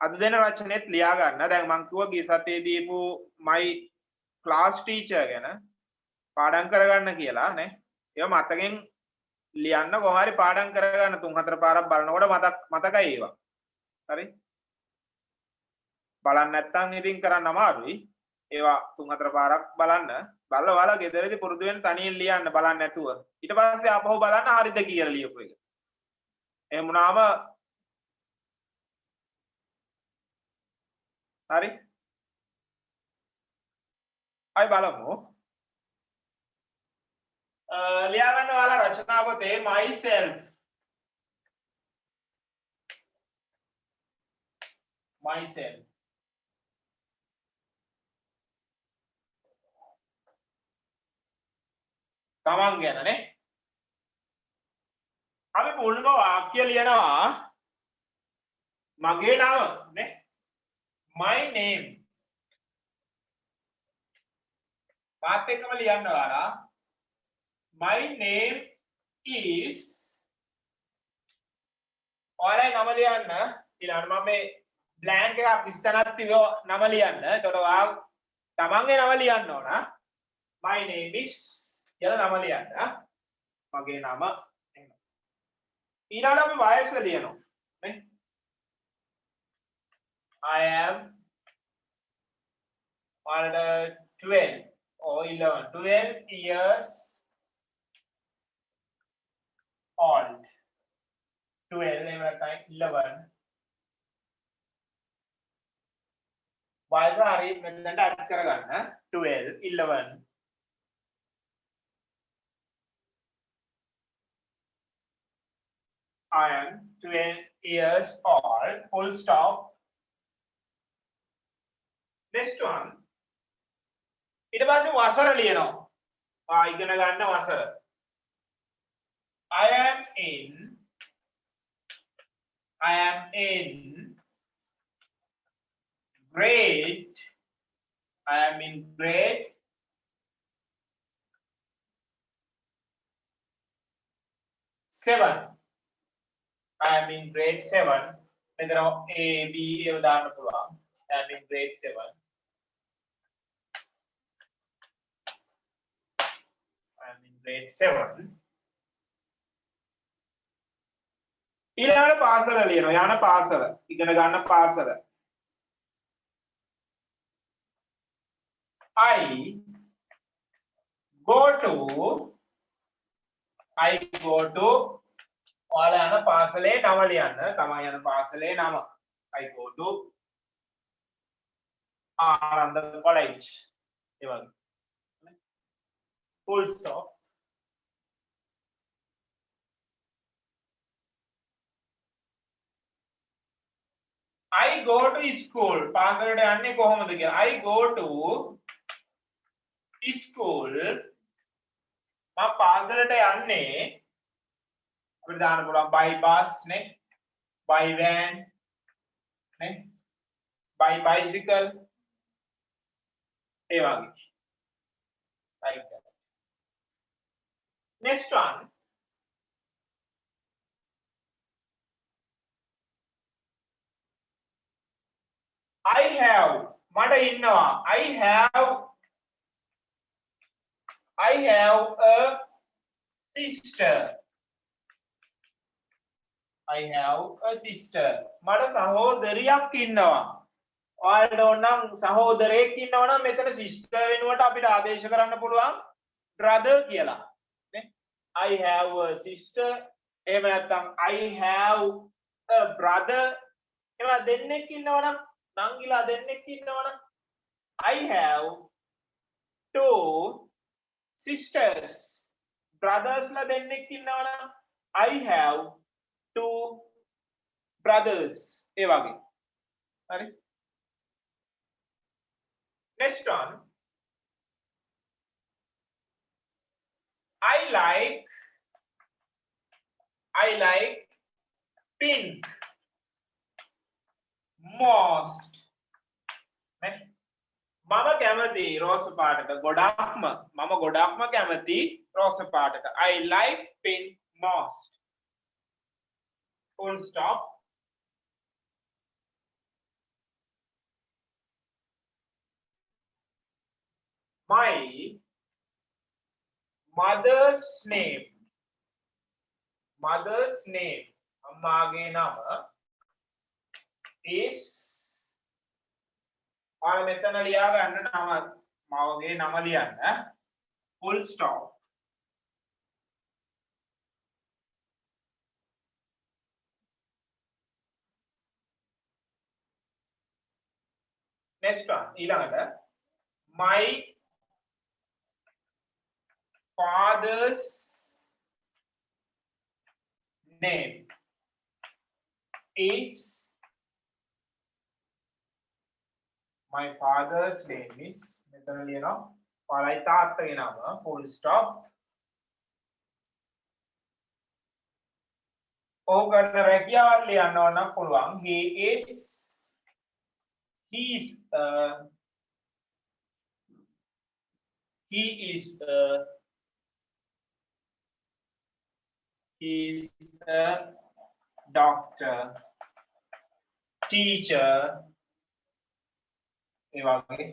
අද දෙන රචනෙත් ලියා ගන්න දැන් මම කිව්වා ගිය සතියේ දීපු my class teacher ගැන පාඩම් කරගන්න කියලා නේ ඒවා මතකෙන් ලියන්න කොහොම හරි පාඩම් කරගන්න 3-4 පාරක් බලනකොට මතකයි ඒවා හරි බලන්න නැත්නම් ඉතින් කරන්න අමාරුයි ඒවා 3-4 පාරක් බලන්න බලලා ඔයාලා ගෙදරදී පුරුදු වෙන තනියෙන් ලියන්න බලන්න නැතුව ඊට පස්සේ ආපහු බලන්න හරිද කියලා ලියපු එක එහෙම වුණාම හරි අය බලමු ලියා ගන්න ඔයාලා රචනා පොතේ myself තමන් ගැන නේ අපි මුල්ම වාක්‍ය ලියනවා මගේ නම නේ my name පාත් එක්කම ලියන්න ඔයාලා my name is ඔයාලා නම ලියන්න ඊළඟට මම මේ blank එකක් ඉස්සරහට තියව නම ලියන්න එතකොට ඔයා තමන්ගේ නම ලියන්න ඕන my name is කියලා නම ලියන්න මගේ නම ඊළඟට අපි වයස ලියනවා නේ I am 12 or 12 years old 12 11 වයස හරි මෙතනට ඇඩ් කරගන්න 12 11 I am 12 years old full stop next one ඊට පස්සේ වසර ලියනවා ඉගෙන ගන්න වසර I am in grade 7 I am in grade 7 මෙතන A B ඒව දාන්න පුළුවන් I am in grade 7 grade 7 ඊළඟට පාසල ලියනවා යන පාසල ඉගෙන ගන්න පාසල I go to I go to ඔයාලා යන පාසලේ නම ලියන්න. තමයි යන පාසලේ නම. I go to Ananda College. ඒ වගේ. Full stop. I go to school. පාසලට යන්නේ කොහොමද කියලා. I go to school. මම පාසලට යන්නේ අපිට දාන්න පුළුවන් by bus නේ, by van නේ, by bicycle ඒ වගේ. Like that. Next one. I have මට ඉන්නවා. I have a sister. I have a sister. මට සහෝදරියක් ඉන්නවා. ඔයාලට ඕනම් සහෝදරයෙක් ඉන්නවා නම් මෙතන sister වෙනුවට අපිට ආදේශ කරන්න පුළුවන් brother කියලා. නේ? I have a sister. එහෙම නැත්නම් I have a brother. එහෙම දෙන්නෙක් ඉන්නවා නම් නංගිලා දෙන්නෙක් ඉන්නවා නම් I have two sisters. Brothers ලා දෙන්නෙක් ඉන්නවා නම් I have two brothers. ඒ වගේ. හරි? Next one. I like pink most. මම කැමති රෝස පාටට ගොඩාක්ම කැමති රෝස පාටට. I like pink most. Full stop. My mother's name. අම්මාගේ නම is ඔයාලා මෙතන ලියා ගන්න නම මවගේ නම ලියන්න. Full stop. Next one. ඊළඟට my father's name is මෙතන ලියනවා ඔයාලයි තාත්තගේ නම. Full stop. ඕක කරන රැකියාවල් ලියන්න ඕන නම් පුළුවන්. he is a doctor, teacher ඒ වගේ.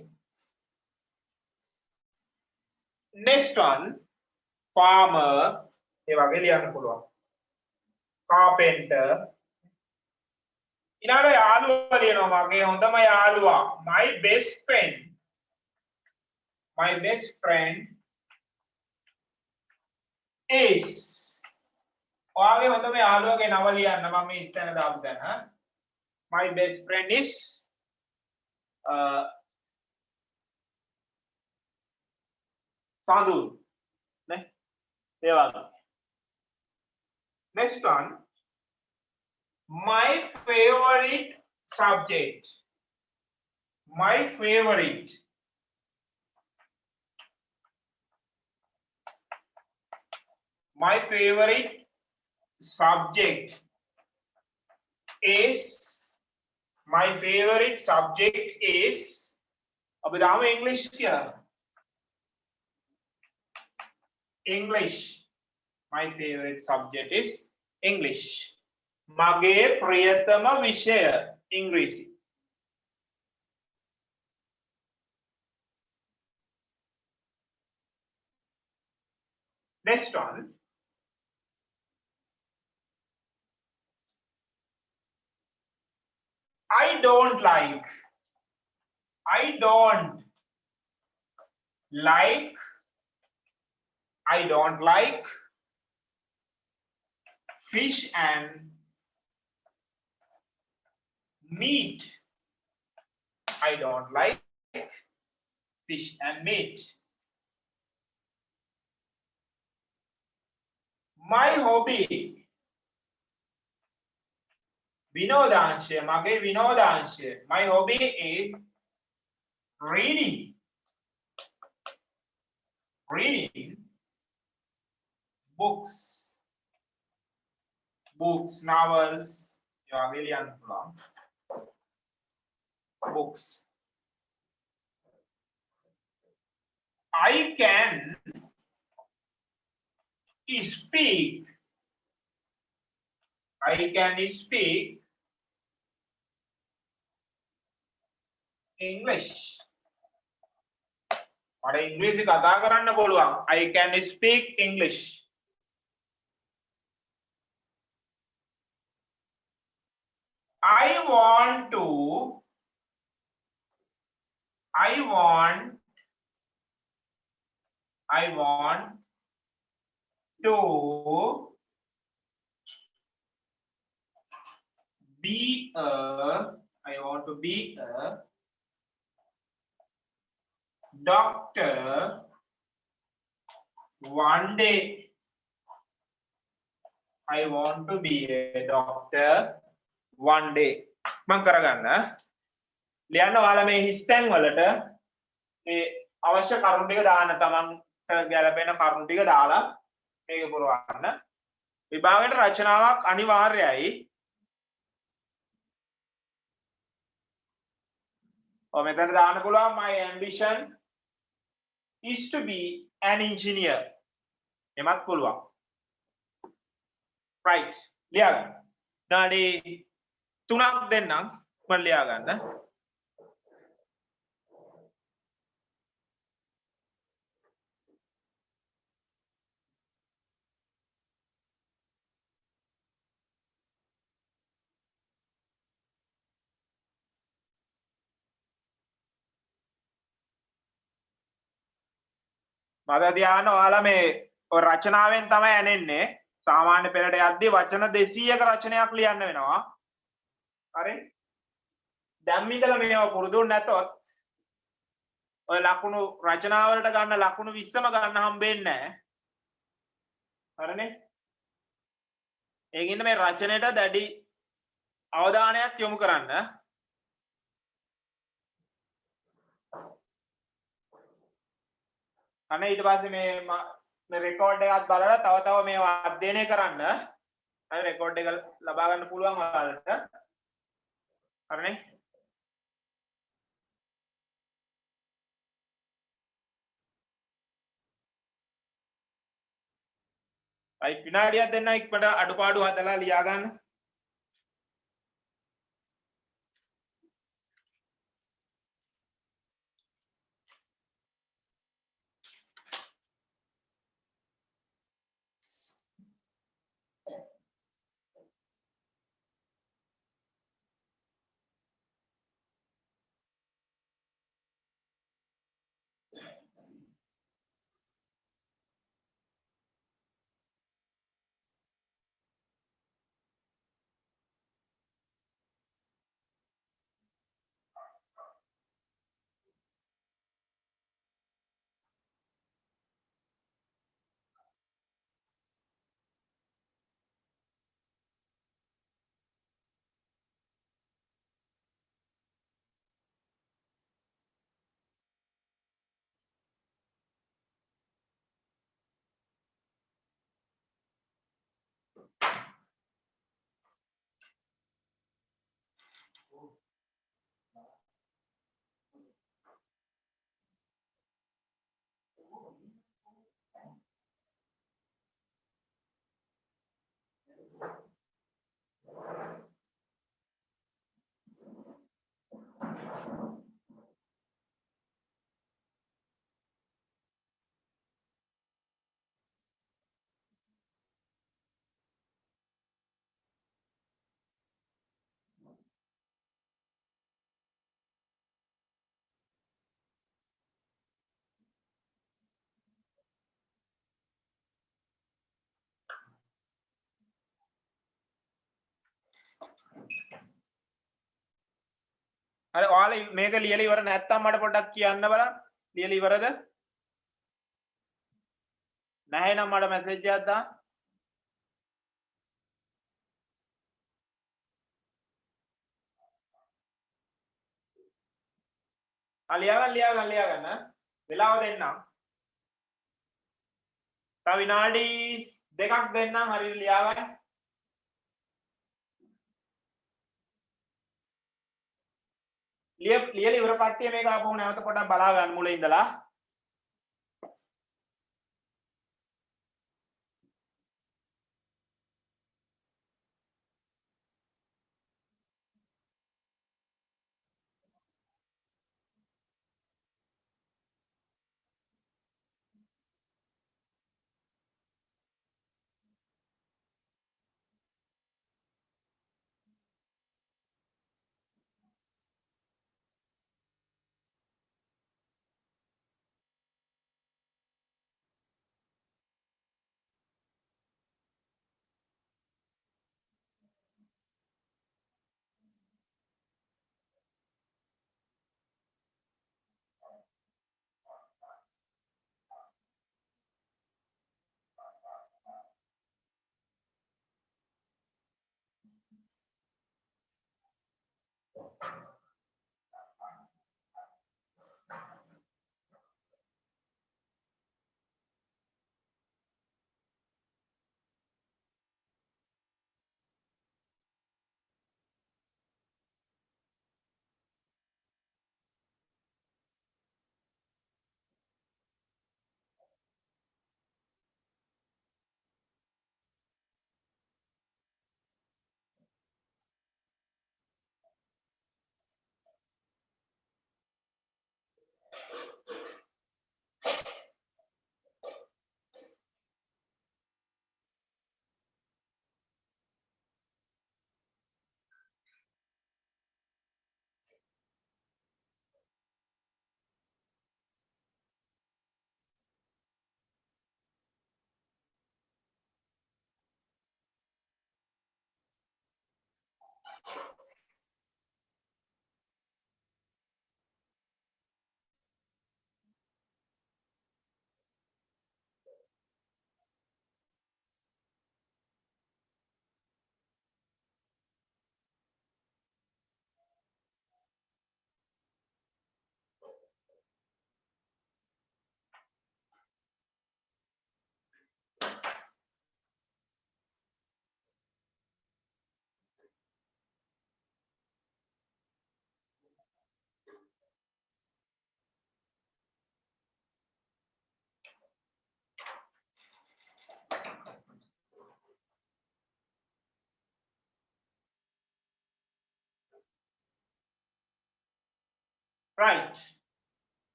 Next one, farmer ඒ වගේ ලියන්න පුළුවන්. carpenter. ඊළඟට යාළුවා ලියනවා මගේ හොඳම යාළුවා. my best friend is ඔයාගේ හොඳම යාළුවගේ නම ලියන්න. මම මේ ඉස්සෙල්ලා දාපු දැන. my best friend is Sadhu. නේ? ඒ වගේ. Next one. My favorite subject. My favorite subject is अब दाम English क्या? English. My favorite subject is English. මගේ ප්‍රියතම විෂය ඉංග්‍රීසි. Next one. I don't like fish and meat. I don't like fish and meat. My hobby. Vinodansha. Mage Vinodansha. My hobby is reading. Reading books. Books, novels. Books. I can speak. I can speak English. මට ඉංග්‍රීසි කතා කරන්න පුළුවන්. I can speak English. I want to be a doctor one day. I want to be a doctor one day. මම කරගන්න. ලියන්න ඔයාලා මේ හිස්තැන් වලට මේ අවශ්‍ය කරුණු ටික දාන්න තමන්ට ගැලපෙන කරුණු ටික දාලා මේක පුරවන්න. විභාගයට රචනාවක් අනිවාර්යයි. ඔය මෙතන දාන්න පුළුවන් my ambition is to be an engineer. එමත් පුළුවන්. right. ලියා ගන්න. නාඩි 3ක් දෙන්නම් මම ලියා ගන්න. මද ධ්‍යාන ඔයාලා මේ ඔය රචනාවෙන් තමයි ඇනෙන්නේ. සාමාන්‍ය පෙළට යද්දී වචන 200ක රචනයක් ලියන්න වෙනවා. හරි? දැන් ඉඳලා මේව පුරුදුන් නැතොත් ඔය ලකුණු රචනාවලට ගන්න ලකුණු 20ම ගන්න හම්බෙන්නේ නැහැ. හරිනේ? ඒකින්ද මේ රචනයට දැඩි අවධානයක් යොමු කරන්න. අනේ ඊට පස්සේ මේ රෙකෝඩ් එකත් බලලා තව මේවා අධ්‍යයනය කරන්න. හරි රෙකෝඩ් එක ලබා ගන්න පුළුවන් ඔයාලට. හරිනේ? අයි විනාඩියක් දෙන්න ඉක්මනට අඩුපාඩු හදලා ලියා ගන්න. හරි ඔයාලා මේක ලියලා ඉවර නැත්තම් මට පොඩ්ඩක් කියන්න බලන්න. ලියලා ඉවරද? නැහැ නම් මට මැසේජ් එකක් දාන්න. ලියාගන්න. වෙලාව දෙන්නම්. තව විනාඩි දෙකක් දෙන්නම් හරියට ලියාගන්න. ලියලා ඉවර කට්ටිය මේක ආපහු නැවත පොඩ්ඩක් බලා ගන්න මුලින් ඉඳලා. right.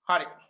හරි.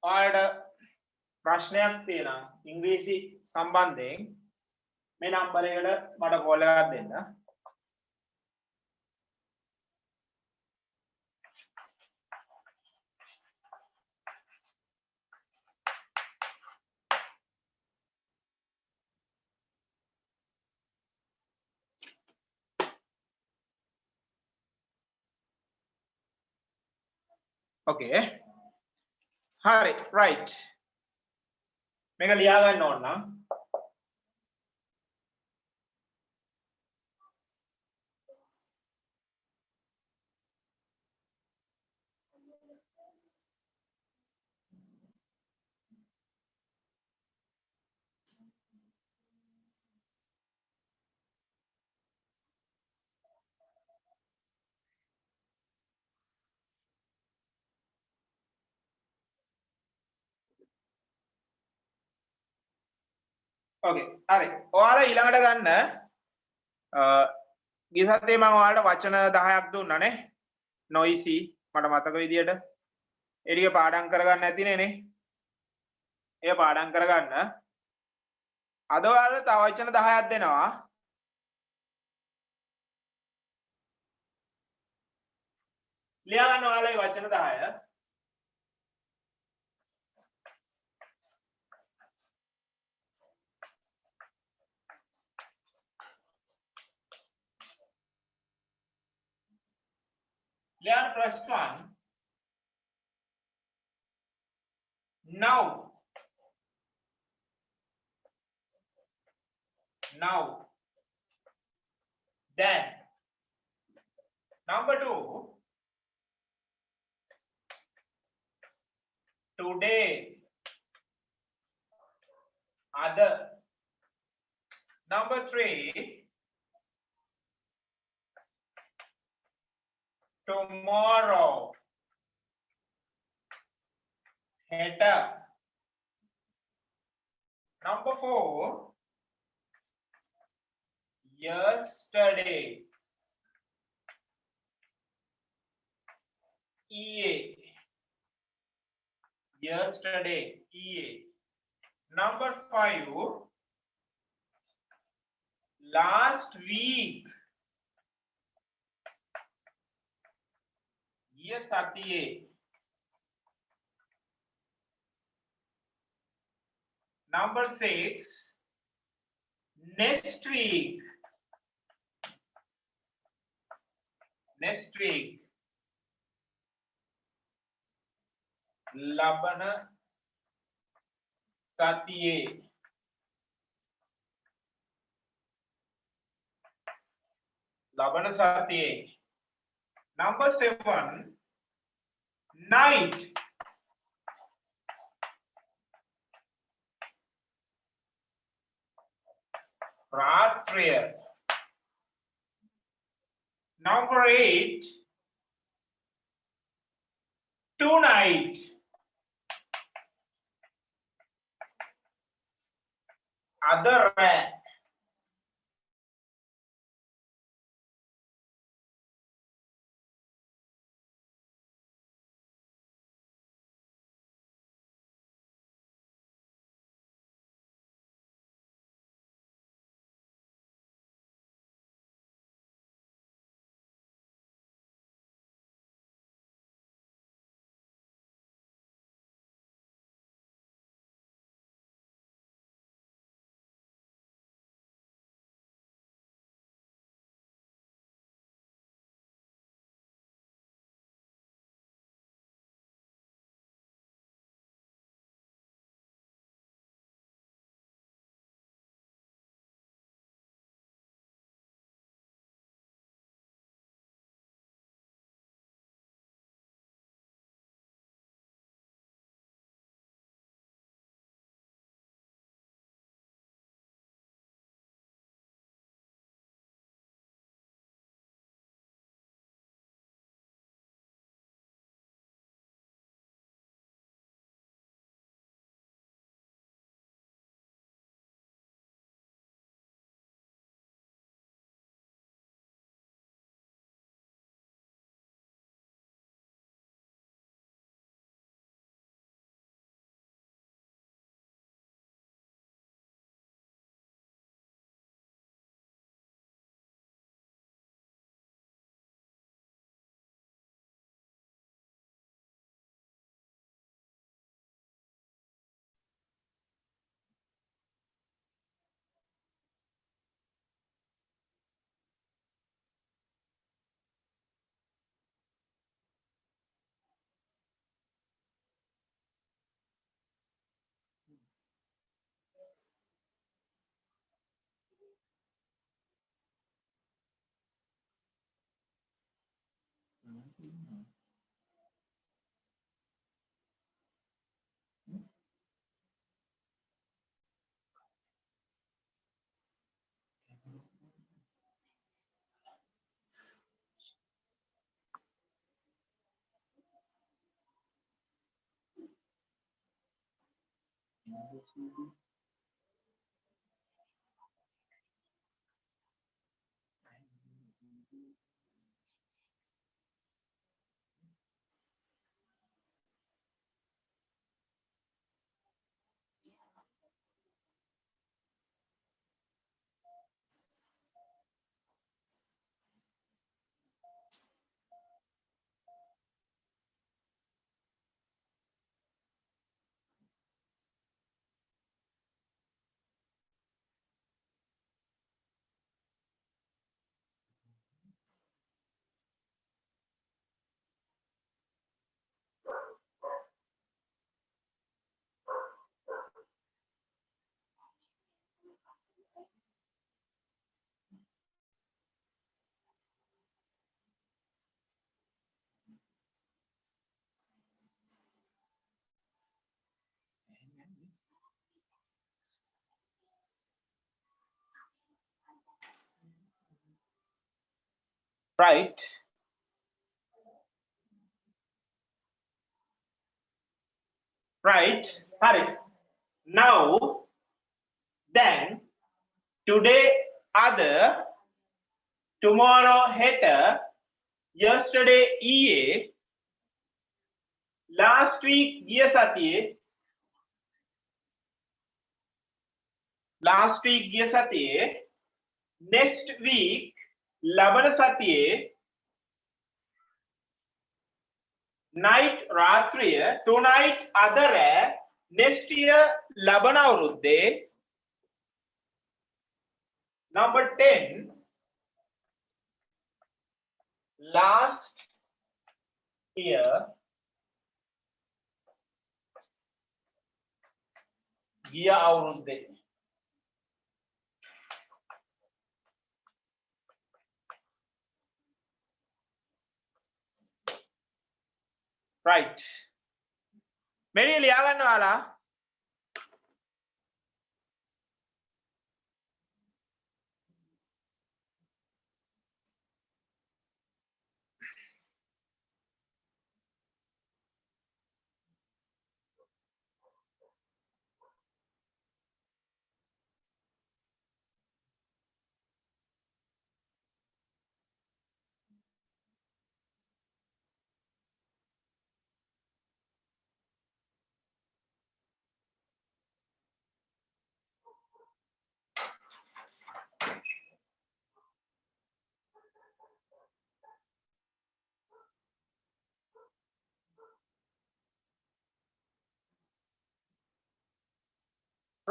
ඔයාලට ප්‍රශ්නයක් තියෙනවා ඉංග්‍රීසි සම්බන්ධයෙන් මේ නම්බර් එකට මට කෝල් එකක් දෙන්න. Okay. හරි right. මේක ලියා ගන්න ඕන නම් ඕකේ හරි ඔයාලා ඊළඟට ගන්න ගිය සතියේ මම ඔයාලට වචන 10ක් දුන්නානේ noisy මට මතක විදියට ඒ ටික පාඩම් කරගන්න ඇතිනේ නේ ඒ පාඩම් කරගන්න අද ඔයාලට තව වචන 10ක් දෙනවා ලියා ගන්න ඔයාලා මේ වචන 10 Learn first one. Now. Now. Then. Number 2. Today. Other. Number 3. Tomorrow. Later. Number 4. Yesterday. EA. Yesterday. EA. Number 5. Last week. Yes, Atiye. Number 6. Next week. Next week. Labana Satiye. Labana Satiye. Number 7. Night. Ratriya. Number 8. Tonight. Other. Right. Right. Hari. Now, then, today other, tomorrow hater, yesterday EA, last week giya satiye, last week giya satiye, next week labana satiye, night ratriya, tonight adara, next year labana avurudde. Number 10, last year giya avurudde. Right. Many liya gannawala.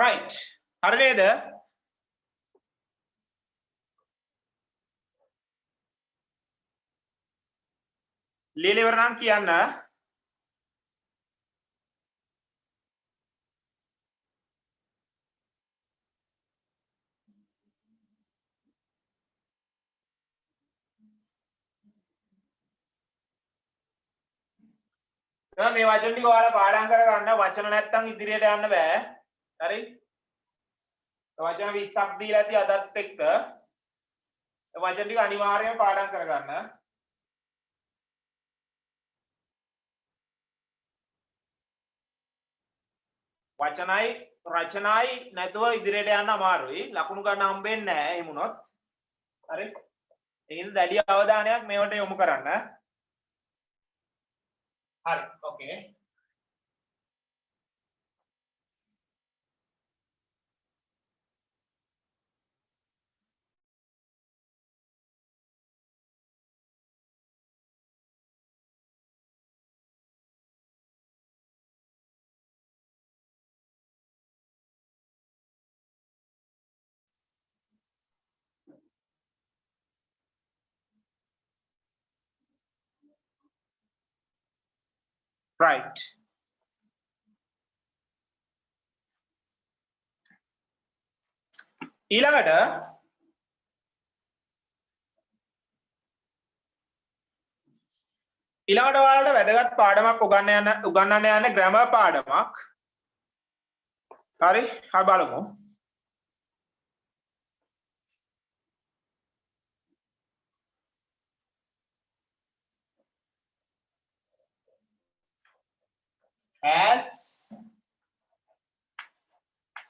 Right. Hari neda? Lili warna kiyanna. මේ වචන ටික ඔයාලා පාඩම් කරගන්න වචන නැත්තම් ඉදිරියට යන්න බෑ. හරි? වචන 20ක් දීලා ඇති අදත් එක්ක. ඒ වචන ටික අනිවාර්යයෙන් පාඩම් කරගන්න. වචනයි රචනයි නැතුව ඉදිරියට යන්න අමාරුයි. ලකුණු ගන්න හම්බෙන්නේ නැහැ එහෙම වුණොත්. හරි? ඒකින්ද දැඩි අවධානයක් මේවට යොමු කරන්න. හරි. ඕකේ. Right. ඊළඟට ඔයාලට වැදගත් පාඩමක් උගන්වන්න යන්නේ grammar පාඩමක්. හරි? හරි බලමු. Has,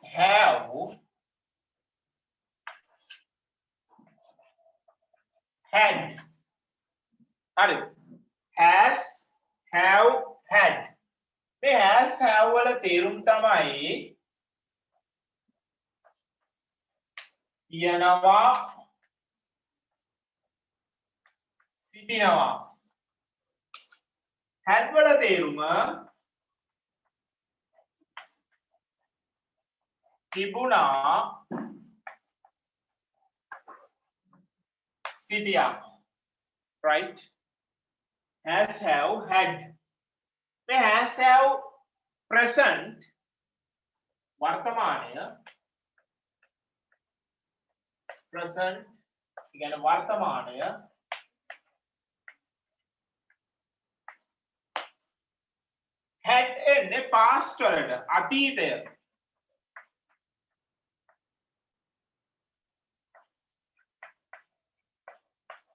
have, had. හරි. Has, have, had. මේ has have වල තේරුම් තමයි තියනවා සිටිනවා. had වල තේරුම තිබුණා සිටියා. Right? Has, have, had. මේ has, have present වර්තමානය present කියන්නේ වර්තමානය had එන්නේ past වලට අතීතය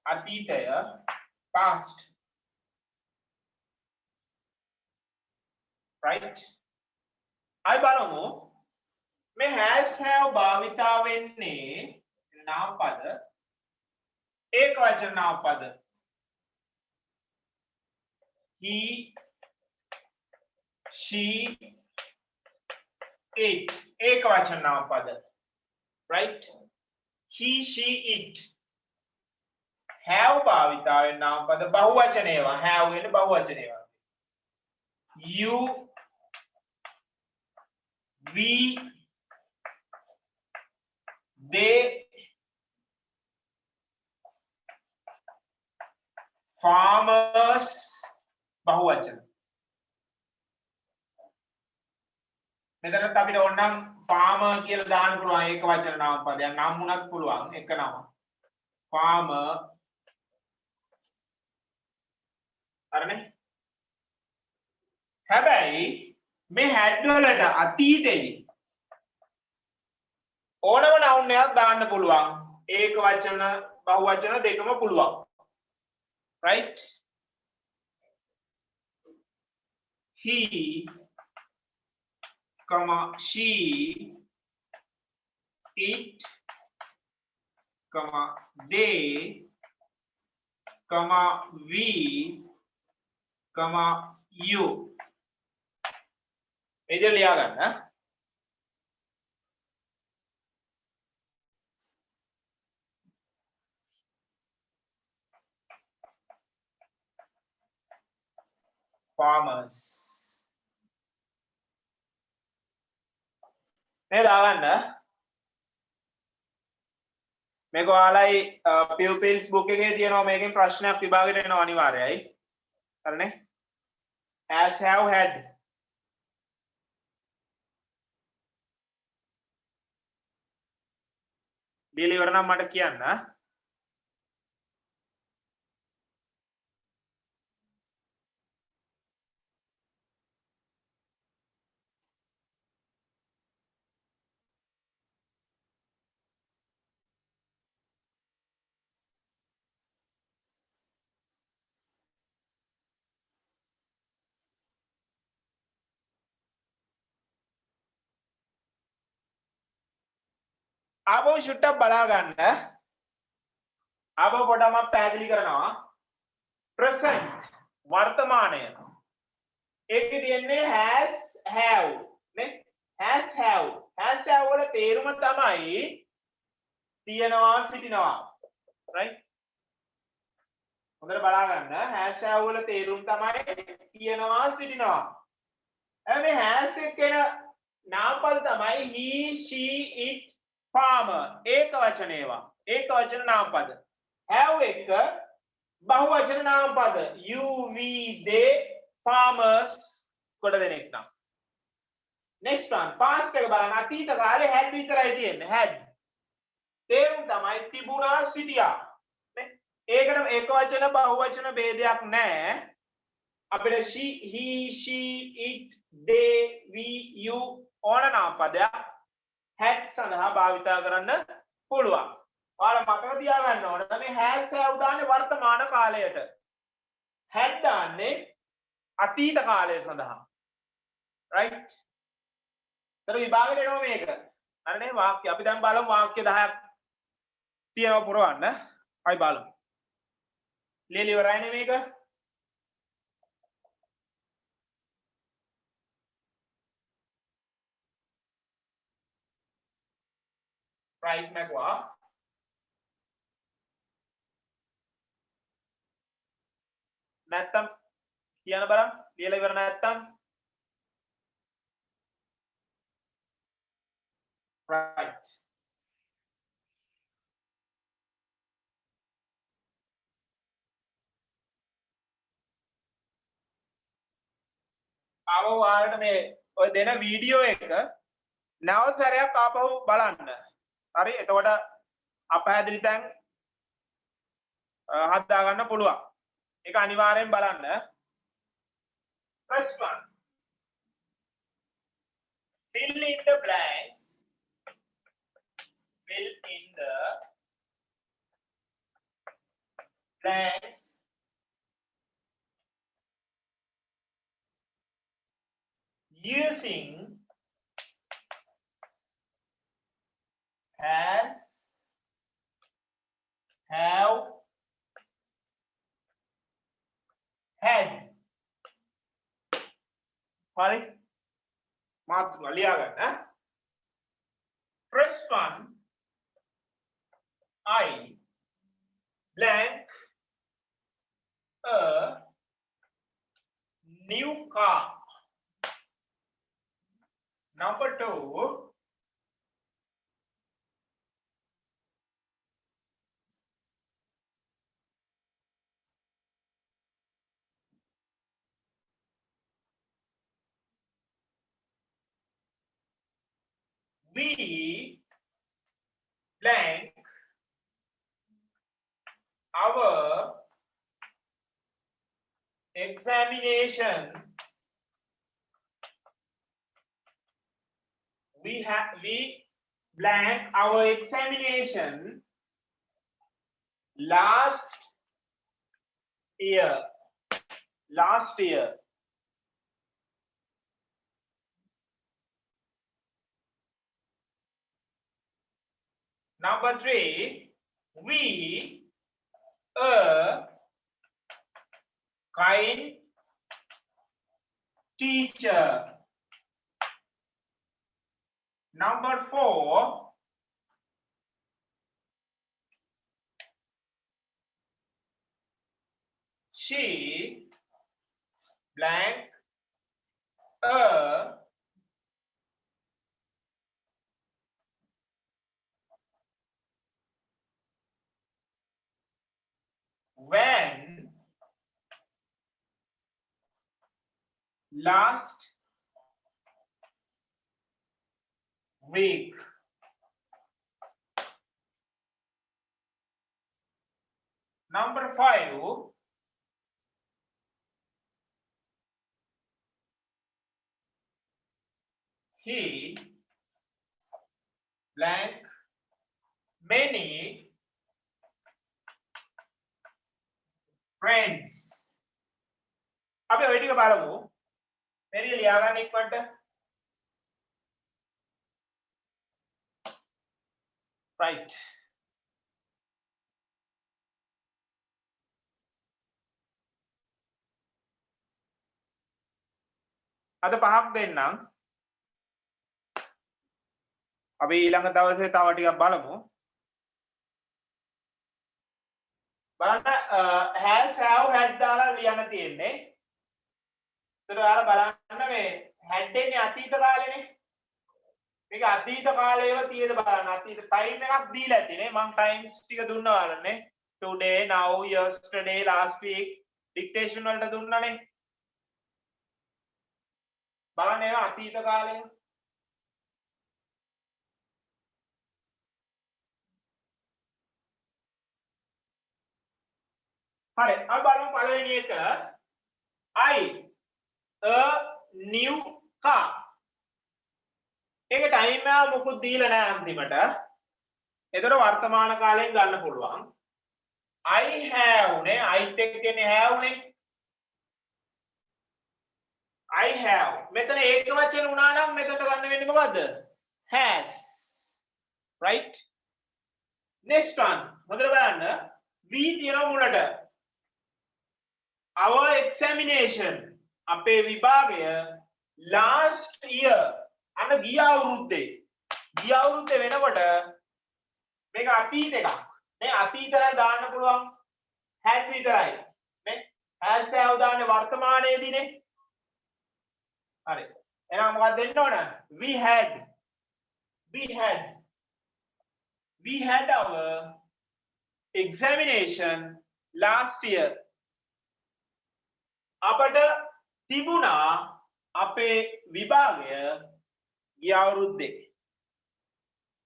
අතීතය past right අය බලමු මේ has have භාවිතා වෙන්නේ නාමපද ඒක වචන නාමපද he she it ඒක වචන නාමපද right he she it have භාවිතා වෙන නාමපද බහුවචන ඒවා have වෙන්නේ බහුවචන ඒවා you we they farmers බහුවචන මෙතනත් අපිට ඕනනම් farmer කියලා දාන්න පුළුවන් ඒක වචන නාමපදයක් නම් වුණත් පුළුවන් එක නම farmer හරිනේ හැබැයි මේ had වලට අතීතයේදී ඕනම noun එකක් දාන්න පුළුවන් ඒක වචන බහුවචන දෙකම පුළුවන් right he comma she it comma they comma we comma you ඉතින් ලියා ගන්න farmers මේ දාගන්න මේක ඔයාලයි pupils book එකේ තියෙනවා මේකෙන් ප්‍රශ්නයක් විභාගෙට එනවා අනිවාර්යයි හරිනේ has have had deliver නම් මට කියන්න ආපහු ෂුට්ටක් බලා ගන්න ආපහු පොඩ්ඩක් මම පැහැදිලි කරනවා present වර්තමානය ඒකේ තියෙන්නේ has have නේ has have වල තේරුම තමයි තියනවා සිටිනවා right හොඳට බලා ගන්න has have වල තේරුම තමයි තියනවා සිටිනවා හැබැයි has එක්කෙන නාමපද තමයි he she it farmer ඒක වචන ඒවා ඒක වචන නාමපද have එක බහුවචන නාමපද you we they farmers කොට දෙනෙක් නම් next one past එක බලන්න අතීත කාලේ had විතරයි තියෙන්නේ had තේරුම් තමයි තිබුණා සිටියා නේ ඒකට ඒක වචන බහුවචන ભેදයක් නැහැ අපිට she he she it they we you ඕන නාමපදයක් had සඳහා භාවිතා කරන්න පුළුවන්. ඔයාලා මතක තියාගන්න ඕන මේ has have දාන්නේ වර්තමාන කාලයට. had දාන්නේ අතීත කාලය සඳහා. right? ඒතර විභාගෙට එනවා මේක. හරිනේ වාක්‍ය අපි දැන් බලමු වාක්‍ය 10ක් තියෙනවා පුරවන්න. අපි බලමු. ලියලා ඉවරයිනේ මේක. right නැගුවා නැත්තම් කියන්න බලන්න ලියලා ඉවර නැත්තම් right ආව ඔයාලට මේ ඔය දෙන වීඩියෝ එක නැවත සැරයක් ආපහු බලන්න හරි එතකොට අපහැදිලි තැන් හදා ගන්න පුළුවන්. ඒක අනිවාර්යෙන් බලන්න. First one. Fill in the blanks. Fill in the blanks using has, have, had. හරි මාතෘකාව ලියා ගන්න. First one, I blank a new car. Number 2, we blank our examination. We blank our examination last year. Last year. Number 3, we a kind teacher. Number 4, she blank a when last week. Number 5, he blank many friends. අපි ඔය ටික බලමු. මෙරි ලියා ගන්න ඉක්මනට. Right. අද පහක් දෙන්නම්. අපි ඊළඟ දවසේ තව ටිකක් බලමු. බලන්න has, have, had දාලා ලියන්න තියෙන්නේ. ඒතර ඔයාලා බලන්න මේ had එන්නේ අතීත කාලේනේ. මේක අතීත කාලේව තියෙද බලන්න. අතීත ටයිම් එකක් දීලා ඇතිනේ. මම ටයිම්ස් ටික දුන්නා වලනේ. today, now, yesterday, last week dictation වලට දුන්නානේ. බලන්න ඒවා අතීත කාලේ. හරි අපි බලමු පළවෙනි එක I a new car. ඒක ටයිම් එක මොකුත් දීලා නැහැ අන්තිමට. ඒතර වර්තමාන කාලයෙන් ගන්න පුළුවන්. I have නේ I එක්කනේ have නේ. I have. මෙතන ඒක වචන උනා නම් මෙතනට ගන්න වෙන්නේ මොකද්ද? has. Right? Next one. හොඳට බලන්න. we තියෙනවා මුලට. Our examination අපේ විභාගය last year අන්න ගිය අවුරුද්දේ වෙනකොට මේක අතීත එකක් නේ අතීතය දාන්න පුළුවන් had විතරයි නේ has have දාන්නේ වර්තමානයේදීනේ හරි එහෙනම් මොකක්ද දෙන්න ඕන we had our examination last year අපට තිබුණා අපේ විභාගය ගිය අවුරුද්දේ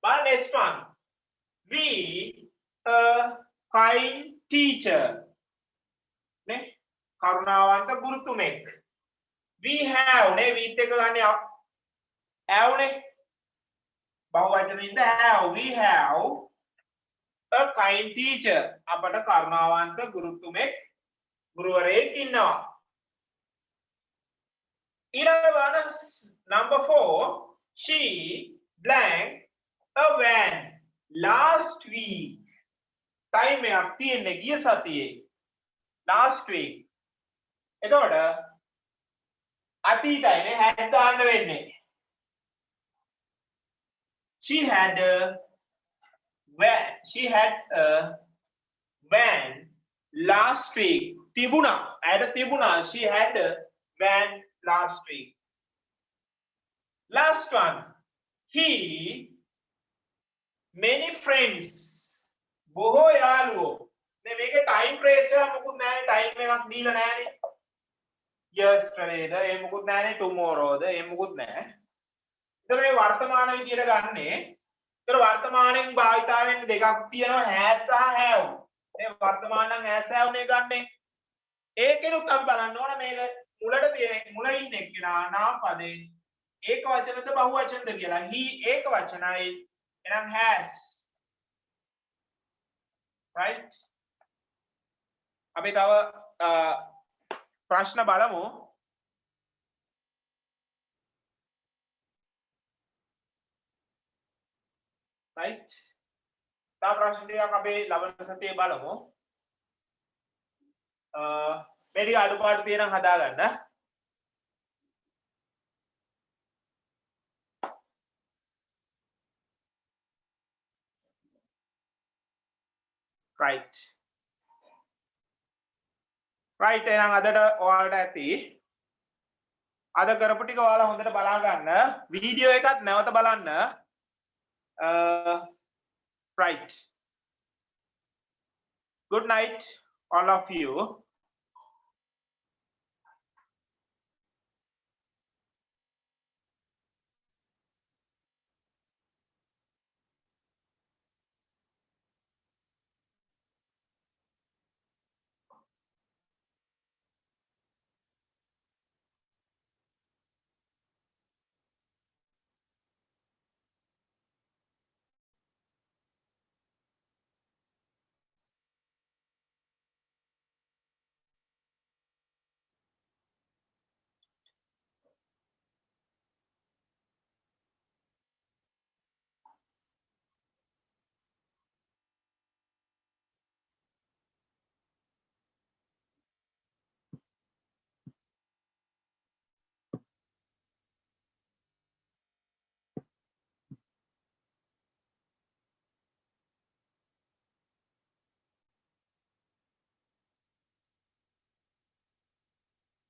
බලන්න next one we a kind teacher නේ කරුණාවන්ත ගුරුතුමෙක් we have නේ we එක ගන්නේ have නේ බහුවචනින්ද have we have a kind teacher අපට කරුණාවන්ත ගුරුතුමෙක් ගුරුවරයෙක් ඉන්නවා ඊළඟ number 4 she blank a van last week time එකක් තියෙන්නේ ගිය සතියේ last week එතකොට අතීතයනේ had දාන්න වෙන්නේ she had a van last week තිබුණා ඇයට තිබුණා she had a van last week last one he many friends බොහෝ යාළුවෝ දැන් මේකේ time phrase එක මොකුත් නැහැනේ time එකක් දීලා නැහැනේ yesterdayද ඒ මොකුත් නැහැනේ tomorrowද ඒ මොකුත් නැහැ ඒතර මේ වර්තමාන විදියට ගන්නෙ ඒතර වර්තමානයෙන් භාවිතා වෙන්නේ දෙකක් තියෙනවා has සහ have මේ වර්තමාන නම් has have නේ ගන්නෙ ඒකෙනුත් අපි බලන්න ඕන මේක මුලට තියෙන මුල ඉන්නේ කෙනා නාම පදේ ඒක වචනද බහු වචනද කියලා he ඒක වචනයි එහෙනම් has right අපි තව ප්‍රශ්න බලමු right තව ප්‍රශ්න ටිකක් අපි ලබන සතියේ බලමු මේ ටික අඩුපාඩු තියෙනම් හදාගන්න right right එහෙනම් අදට ඔයාලට ඇති අද කරපු ටික ඔයාලා හොඳට බලා ගන්න වීඩියෝ එකත් නැවත බලන්න right good night all of you